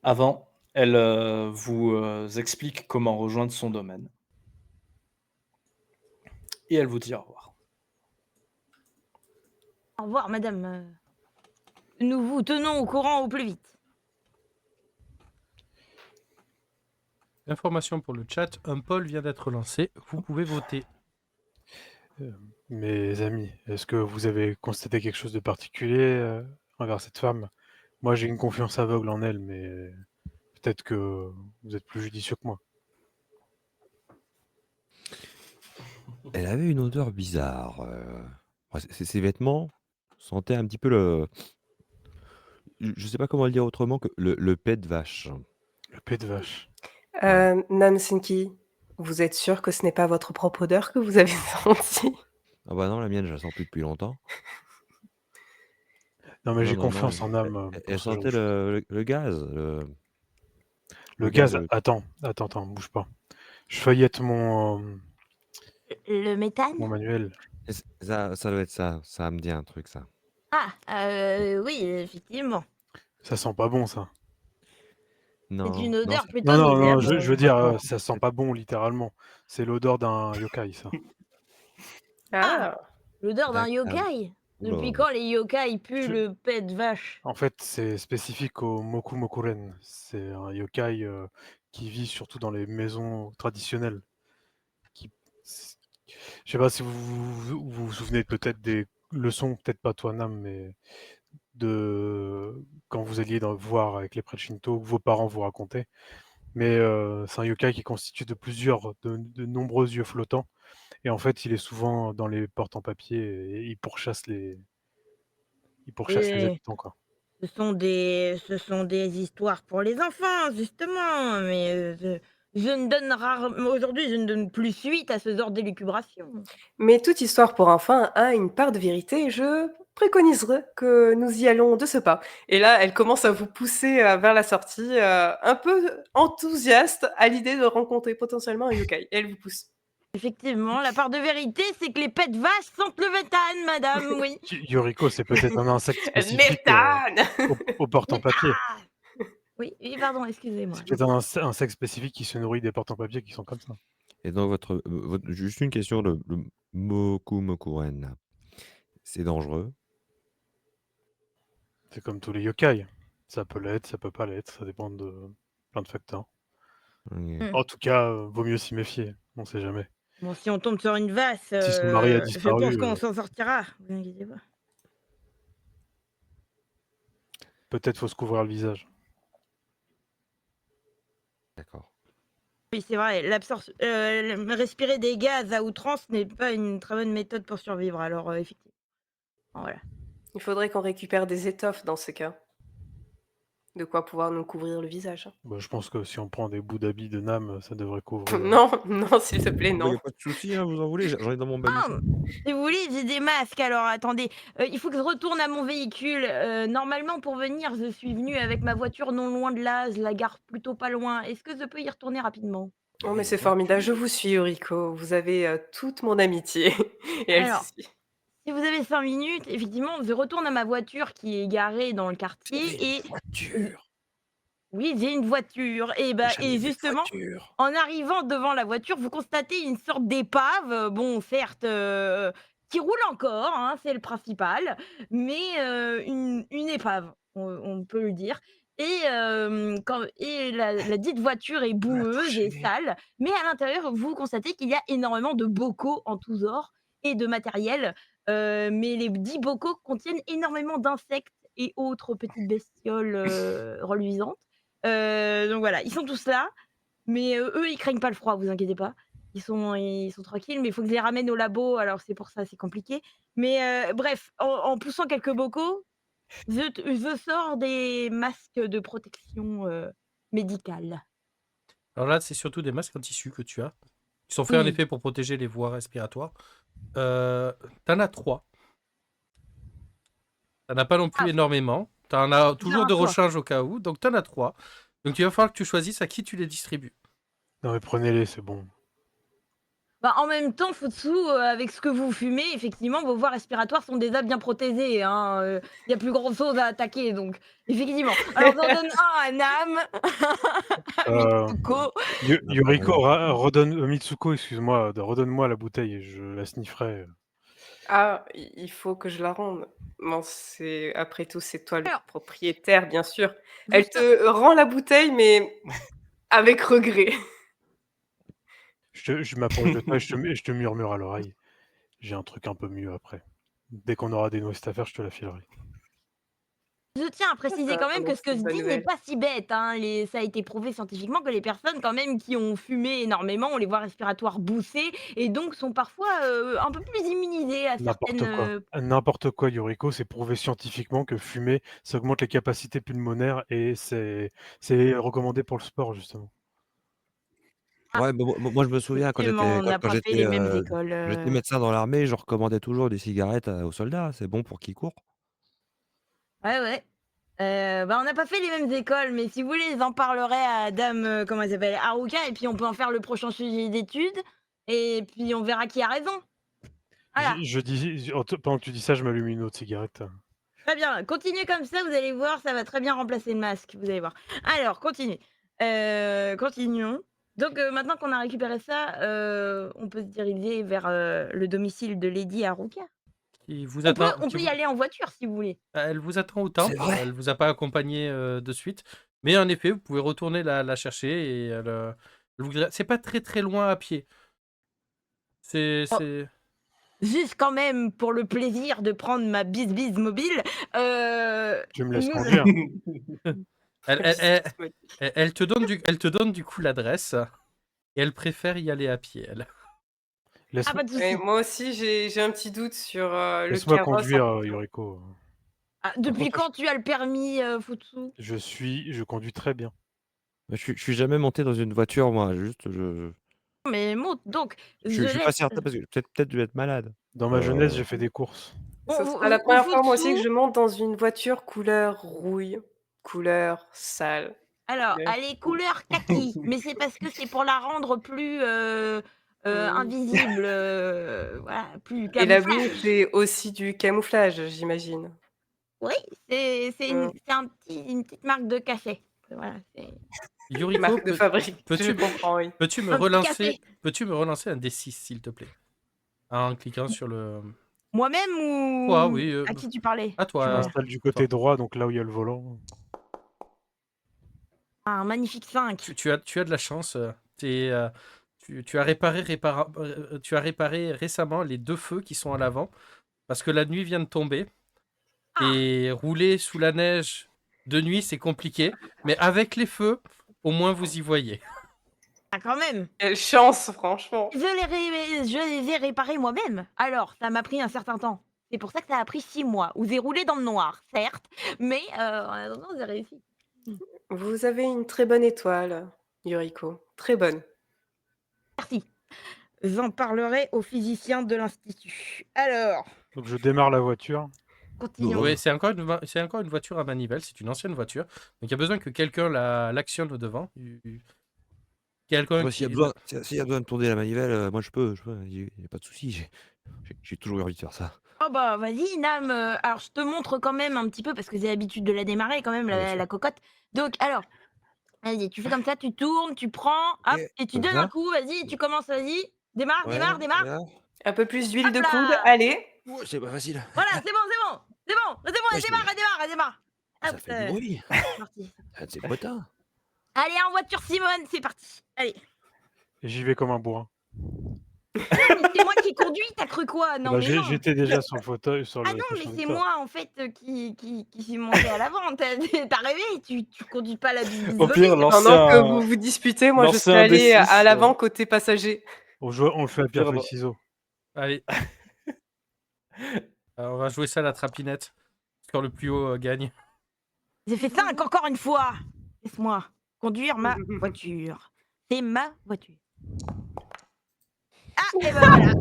Avant, elle, vous, explique comment rejoindre son domaine et elle vous dit au revoir. Au revoir, madame, nous vous tenons au courant au plus vite. Information pour le chat, un poll vient d'être lancé. Vous pouvez voter. Mes amis, est-ce que vous avez constaté quelque chose de particulier, envers cette femme? Moi, j'ai une confiance aveugle en elle, mais peut-être que vous êtes plus judicieux que moi. Elle avait une odeur bizarre, ouais, ses vêtements sentaient un petit peu le je sais pas comment le dire autrement que le paix de vache. Le paix de vache. Ouais. Nansenki, vous êtes sûr que ce n'est pas votre propre odeur que vous avez sentie? Ah bah non, la mienne, je la sens plus depuis longtemps. Non, mais Non, j'ai non, non, confiance en âme, elle pour ce genre de sentait choses. le gaz, Le gaz, gaz, attends, bouge pas. Je feuillette Le méthane? mon manuel. et ça doit être ça. Ça me dit un truc, ça. Ah, oui, effectivement. Ça sent pas bon, ça. C'est Non, une non, odeur ça plutôt Non, nauséabonde. je veux dire, ça sent pas bon, littéralement. C'est l'odeur d'un yokai, ça. Ah, L'odeur d'un d'accord. yokai? Depuis Oula. quand les yokai puent Je- le pet de vache? En fait, c'est spécifique au Moku Mokuren. C'est un yokai qui vit surtout dans les maisons traditionnelles. Qui... Je sais pas si vous souvenez peut-être des leçons, peut-être pas toi Nam, mais de quand vous alliez voir avec les prêtres Shinto, que vos parents vous racontaient. Mais c'est un yokai qui est constitué de nombreux yeux flottants. Et en fait, il est souvent dans les portes en papier et il pourchasse les Et habitants, quoi. ce sont des histoires pour les enfants, justement, mais je ne donne rarement aujourd'hui, je ne donne plus suite à ce genre d'élucubration. mais toute histoire pour enfants a une part de vérité. Je préconiserais que nous y allons de ce pas. Et là, elle commence à vous pousser vers la sortie, un peu enthousiaste à l'idée de rencontrer potentiellement un yokai. Et elle vous pousse. Effectivement, la part de vérité, c'est que les pets de vache sentent le méthane, madame, oui. Yoriko, c'est peut-être un insecte spécifique Méthane aux portes en papier. Oui, oui, pardon, excusez-moi. C'est peut-être un insecte spécifique qui se nourrit des portes en papier qui sont comme ça. Et donc, juste une question, le Moku Mokuren, c'est dangereux? C'est comme tous les yokai. Ça peut l'être, ça peut pas l'être, ça dépend de plein de facteurs. Ok. En tout cas, vaut mieux s'y méfier, on sait jamais. Bon, si on tombe sur une vache, Si son mari a je disparu, pense qu'on s'en sortira, vous inquiétez pas. peut-être faut se couvrir le visage. D'accord. Oui, c'est vrai, respirer des gaz à outrance n'est pas une très bonne méthode pour survivre, alors effectivement. Voilà. Il faudrait qu'on récupère des étoffes dans ce cas. De quoi pouvoir nous couvrir le visage. Bah, je pense que si on prend des bouts d'habits de Nam, ça devrait couvrir. Non, non, s'il te plaît, Il n'y non. a pas de souci, hein, vous en voulez, j'en ai dans mon Ah, baluchon. si vous voulez, j'ai des masques, alors attendez. Il faut que je retourne à mon véhicule. Normalement, pour venir, je suis venue avec ma voiture non loin de là, je la gare plutôt pas loin. Est-ce que je peux y retourner rapidement? Oh, mais c'est formidable, je vous suis, Euriko. Vous avez toute mon amitié. Et elle Alors, aussi. si vous avez 5 minutes, effectivement, je retourne à ma voiture qui est garée dans le quartier et oui, j'ai une voiture et justement, en arrivant devant la voiture, vous constatez une sorte d'épave, bon certes, qui roule encore, hein, c'est le principal, mais une épave, on peut le dire et la dite voiture est boueuse et sale, mais à l'intérieur, vous constatez qu'il y a énormément de bocaux en tous genres et de matériel, mais les dits bocaux contiennent énormément d'insectes et autres petites bestioles, reluisantes. Donc voilà, ils sont tous là, mais eux, ils craignent pas le froid, vous inquiétez pas. Ils sont tranquilles, mais il faut que je les ramène au labo, alors c'est pour ça, c'est compliqué. Mais bref, en poussant quelques bocaux, je sors des masques de protection, médicale. Alors là, c'est surtout des masques en tissu que tu as. Ils sont faits en Oui. effet pour protéger les voies respiratoires. T'en as 3. T'en as pas non plus Ah. énormément. T'en as toujours as de 3. rechange au cas où. Donc t'en as 3. Donc il va falloir que tu choisisses à qui tu les distribues. Non mais prenez-les, c'est bon. Bah, en même temps, Futsu, avec ce que vous fumez, effectivement, vos voies respiratoires sont déjà bien protégées, hein, y a plus grand chose à attaquer, donc effectivement. Alors j'en donne un à Nam, à Mitsuko. Yoriko, redonne Mitsuko, excuse-moi, redonne-moi la bouteille et je la snifferai. Ah, il faut que je la rende. Bon, c'est après tout, c'est toi le Alors. propriétaire, bien sûr. Elle Juste- te rend la bouteille, mais avec regret. Je m'approche de toi et je te murmure à l'oreille. J'ai un truc un peu mieux après. Dès qu'on aura des nouvelles affaires, je te la filerai. Je tiens à préciser quand même que ce que je C'est une bonne dis n'est nouvelle. pas si bête, hein. Ça a été prouvé scientifiquement que les personnes quand même qui ont fumé énormément ont les voies respiratoires boussées et donc sont parfois, un peu plus immunisées à N'importe certaines, quoi. N'importe quoi, Yoriko, c'est prouvé scientifiquement que fumer, ça augmente les capacités pulmonaires et c'est recommandé pour le sport, justement. Ouais, bah, moi je me souviens quand effectivement, on n'a pas fait les mêmes écoles, j'étais médecin dans l'armée, je recommandais toujours des cigarettes aux soldats, c'est bon pour qu'ils courent. Ouais, ouais. On n'a pas fait les mêmes écoles, mais si vous voulez, j'en parlerai à Dame, comment elle s'appelle, Haruka, et puis on peut en faire le prochain sujet d'étude, et puis on verra qui a raison. Voilà. Pendant que tu dis ça, je m'allume une autre cigarette. Très bien, continuez comme ça, vous allez voir, ça va très bien remplacer le masque, vous allez voir. Alors, continuez. Continuons. Donc, maintenant qu'on a récupéré ça, on peut se diriger vers le domicile de Lady Haruka. Qui vous On peut, attend. on qui peut y vous- aller en voiture si vous voulez. Elle vous attend au C'est temple. vrai. Elle vous a pas accompagné de suite. Mais en effet, vous pouvez retourner la chercher et c'est pas très très loin à pied. C'est Oh. c'est- Juste quand même pour le plaisir de prendre ma bise mobile. Tu me laisses nous- conduire. elle te donne du coup l'adresse et elle préfère y aller à pied. Elle. Ah, pas de souci. Et moi aussi, j'ai un petit doute sur le Laisse-moi carrosse. conduire, Yuriko. Ah, depuis contre, quand tu as le permis, Futsu? Je conduis très bien. Je suis jamais monté dans une voiture, moi. Juste, Mais monte donc. je suis pas certain parce que peut-être je vais être malade. Dans ma jeunesse, j'ai fait des courses. Ce Vous- sera la vous- première vous fois, moi aussi, dessous. que je monte dans une voiture couleur rouille, couleur sale. Alors, Ok. elle est couleur kaki, mais c'est parce que c'est pour la rendre plus invisible, voilà, plus Et la camouflage. boue, c'est aussi du camouflage, j'imagine. Oui, c'est une petite marque de café. Voilà, Yuriko, Marque de fabrique, je peux-tu comprends, oui. peux-tu me Un petit relancer café. peux-tu me relancer un D6 s'il te plaît? En cliquant sur le. Moi-même ou Toi, oui. à qui tu parlais? À Je toi. m'installe du côté droit, donc là où il y a le volant. Un magnifique 5. Tu as de la chance. Tu as réparé récemment les 2 feux qui sont à l'avant parce que la nuit vient de tomber et rouler sous la neige de nuit c'est compliqué, mais avec les feux au moins vous y voyez. Ah, quand même. Quelle chance, franchement. Je les ai réparés moi-même. Alors, ça m'a pris un certain temps. C'est pour ça que ça a pris 6 mois. Où j'ai roulé dans le noir, certes, mais en attendant, j'ai réussi. Vous avez une très bonne étoile, Yuriko. Très bonne. Merci. J'en parlerai au physicien de l'Institut. Alors, Donc je démarre la voiture. continuons. Oui, c'est encore une voiture à manivelle, c'est une ancienne voiture. Donc il y a besoin que quelqu'un l'actionne au devant. Quelqu'un Moi, qui s'il y a besoin de tourner la manivelle, moi je peux. Il n'y a pas de souci. J'ai toujours eu envie de faire ça. Oh bah vas-y Nam, alors je te montre quand même un petit peu parce que j'ai l'habitude de la démarrer quand même Bien la sûr. cocotte. Donc alors, vas-y, tu fais comme ça, tu tournes, tu prends, hop, Ok, et tu comme donnes ça. un coup, vas-y, tu commences, vas-y, démarre, Ouais, démarre. là. Un peu plus d'huile Hop de là. coude, allez. Ouais, c'est pas facile. Voilà, c'est bon, Ouais, elle démarre. Ça Hop, fait du bruit. c'est parti. C'est potin. Allez, en voiture Simone, c'est parti. Allez. Et j'y vais comme un bourrin. Mais c'est moi qui conduis, t'as cru quoi? Non, mais non. J'étais déjà sur le fauteuil, sur Ah le non, mais siège c'est conducteur. moi en fait qui suis monté à l'avant. T'as rêvé, tu conduis pas la bise. Au pire, lancer Pendant que un... vous vous disputez, moi je lancer suis un allée D6, à l'avant côté passager. On le fait à pierre, feuille, ciseaux. Allez. Alors, on va jouer ça à la trapinette. Score le plus haut gagne. J'ai fait 5 encore une fois. Laisse-moi conduire ma voiture. C'est ma voiture. Ah, et ben voilà.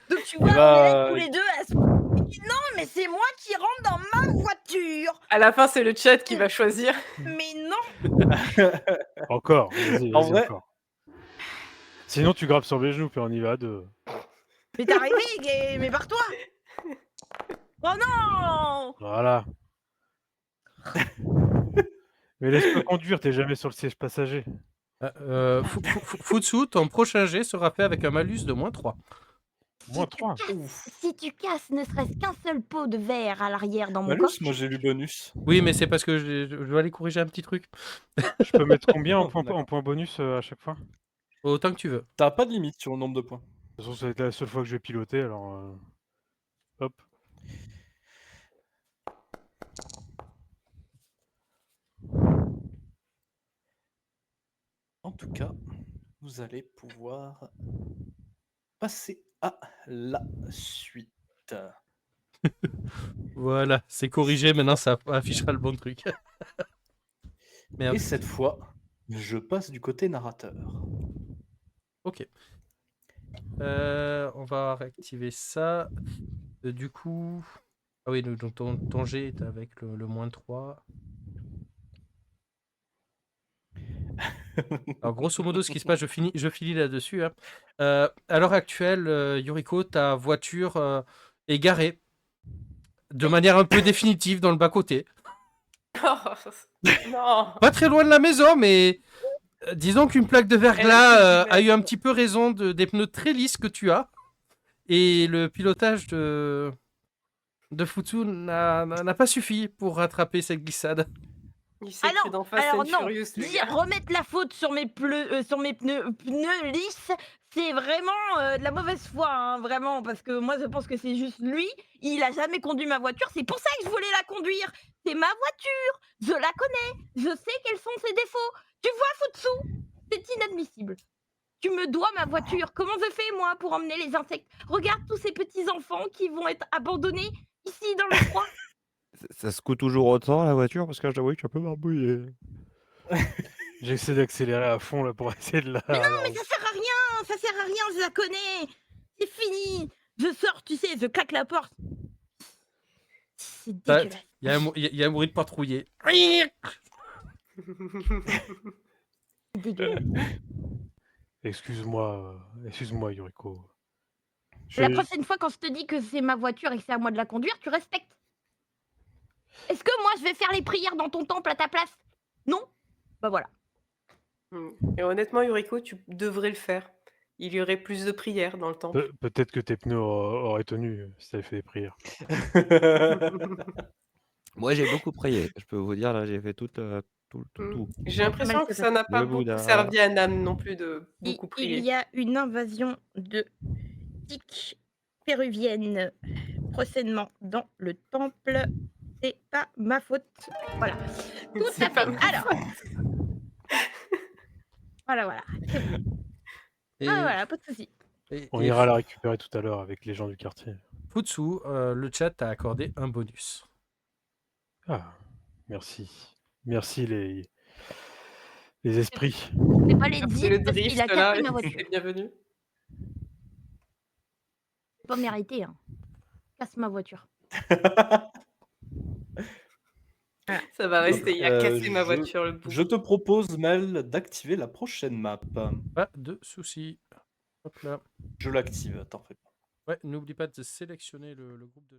Donc tu vois, on est là tous les deux à se... Non, mais c'est moi qui rentre dans ma voiture. À la fin, c'est le chat qui va choisir. Mais non. Encore, vas-y, En vrai- encore. Sinon, tu grappes sur mes genoux, puis on y va à deux. Mais t'as rêvé, mais barre-toi. Oh non. Voilà. Mais laisse-moi conduire, t'es jamais sur le siège passager. Futsu, ton prochain jet sera fait avec un malus de -3. Moins 3. Si tu casses ne serait-ce qu'un seul pot de verre à l'arrière dans mon Malus, coffre. moi j'ai lu bonus. Oui, mais c'est parce que je dois aller corriger un petit truc. Je peux mettre combien en D'accord. points bonus à chaque fois? Autant que tu veux. T'as pas de limite sur le nombre de points. De toute façon, ça va être la seule fois que je vais piloter, alors... Hop. En tout cas, vous allez pouvoir passer à la suite. Voilà, c'est corrigé. Maintenant, ça affichera le bon truc. Merde. Et cette fois, je passe du côté narrateur. Ok. On va réactiver ça. Du coup... Ah oui, donc ton jet est avec le -3. Alors, grosso modo, ce qui se passe, je finis là-dessus, hein. À l'heure actuelle, Yuriko, ta voiture est garée de manière un peu définitive dans le bas-côté. Non. Pas très loin de la maison, mais disons qu'une plaque de Elle a verglas plus a eu un d'image. petit peu raison des pneus très lisses que tu as. Et le pilotage de Futsu n'a pas suffi pour rattraper cette glissade. Il s'est Ah cru non, dans Fast alors and non, Furious, le dire gars. remettre la faute sur mes pneus lisses, c'est vraiment de la mauvaise foi, hein, vraiment, parce que moi je pense que c'est juste lui, il a jamais conduit ma voiture, c'est pour ça que je voulais la conduire. C'est ma voiture, je la connais, je sais quels sont ses défauts. Tu vois, Futsu, c'est inadmissible. Tu me dois ma voiture. Comment je fais, moi, pour emmener les insectes? Regarde tous ces petits enfants qui vont être abandonnés ici dans le froid. Ça se coûte toujours autant la voiture? Parce que je t'avoue que je suis un peu barbouillé. J'essaie d'accélérer à fond là pour essayer de la. Mais non, mais ça sert à rien, je la connais. C'est fini. Je sors, tu sais, je claque la porte. C'est Ça- dégueulasse. Il y a un bruit de porte rouillée. C'est dégueulasse. Excuse-moi, Yuriko. La prochaine fois, quand je te dis que c'est ma voiture et que c'est à moi de la conduire, tu respectes. Est-ce que moi, je vais faire les prières dans ton temple à ta place? Non? Bah voilà. Et honnêtement, Yuriko, tu devrais le faire. Il y aurait plus de prières dans le temple. Peut-être que tes pneus auraient tenu si t'avais fait des prières. Moi, j'ai beaucoup prié. Je peux vous dire, là, j'ai fait tout. J'ai l'impression que ça n'a pas Le beaucoup Bouddha. servi à Nam non plus de beaucoup Il prier. y a une invasion de tiques péruviennes prochainement dans le temple. C'est pas ma faute. Voilà. Tout C'est à pas fait. ma Alors. Voilà. C'est bon. Et, Ah voilà, pas de souci. On ira la récupérer tout à l'heure avec les gens du quartier. Futsu, le chat t'a accordé un bonus. Ah, merci. Merci les esprits. C'est pas les Après dits le parce qu'il a drift là, cassé ma voiture. c'est bienvenu. C'est pas mérité, hein. Casse ma voiture. Ça va rester, il a cassé ma voiture le bout. Je te propose, Mel, d'activer la prochaine map. Pas de soucis. Hop là. Je l'active, attends, fais pas. Ouais, n'oublie pas de sélectionner le groupe de joueurs.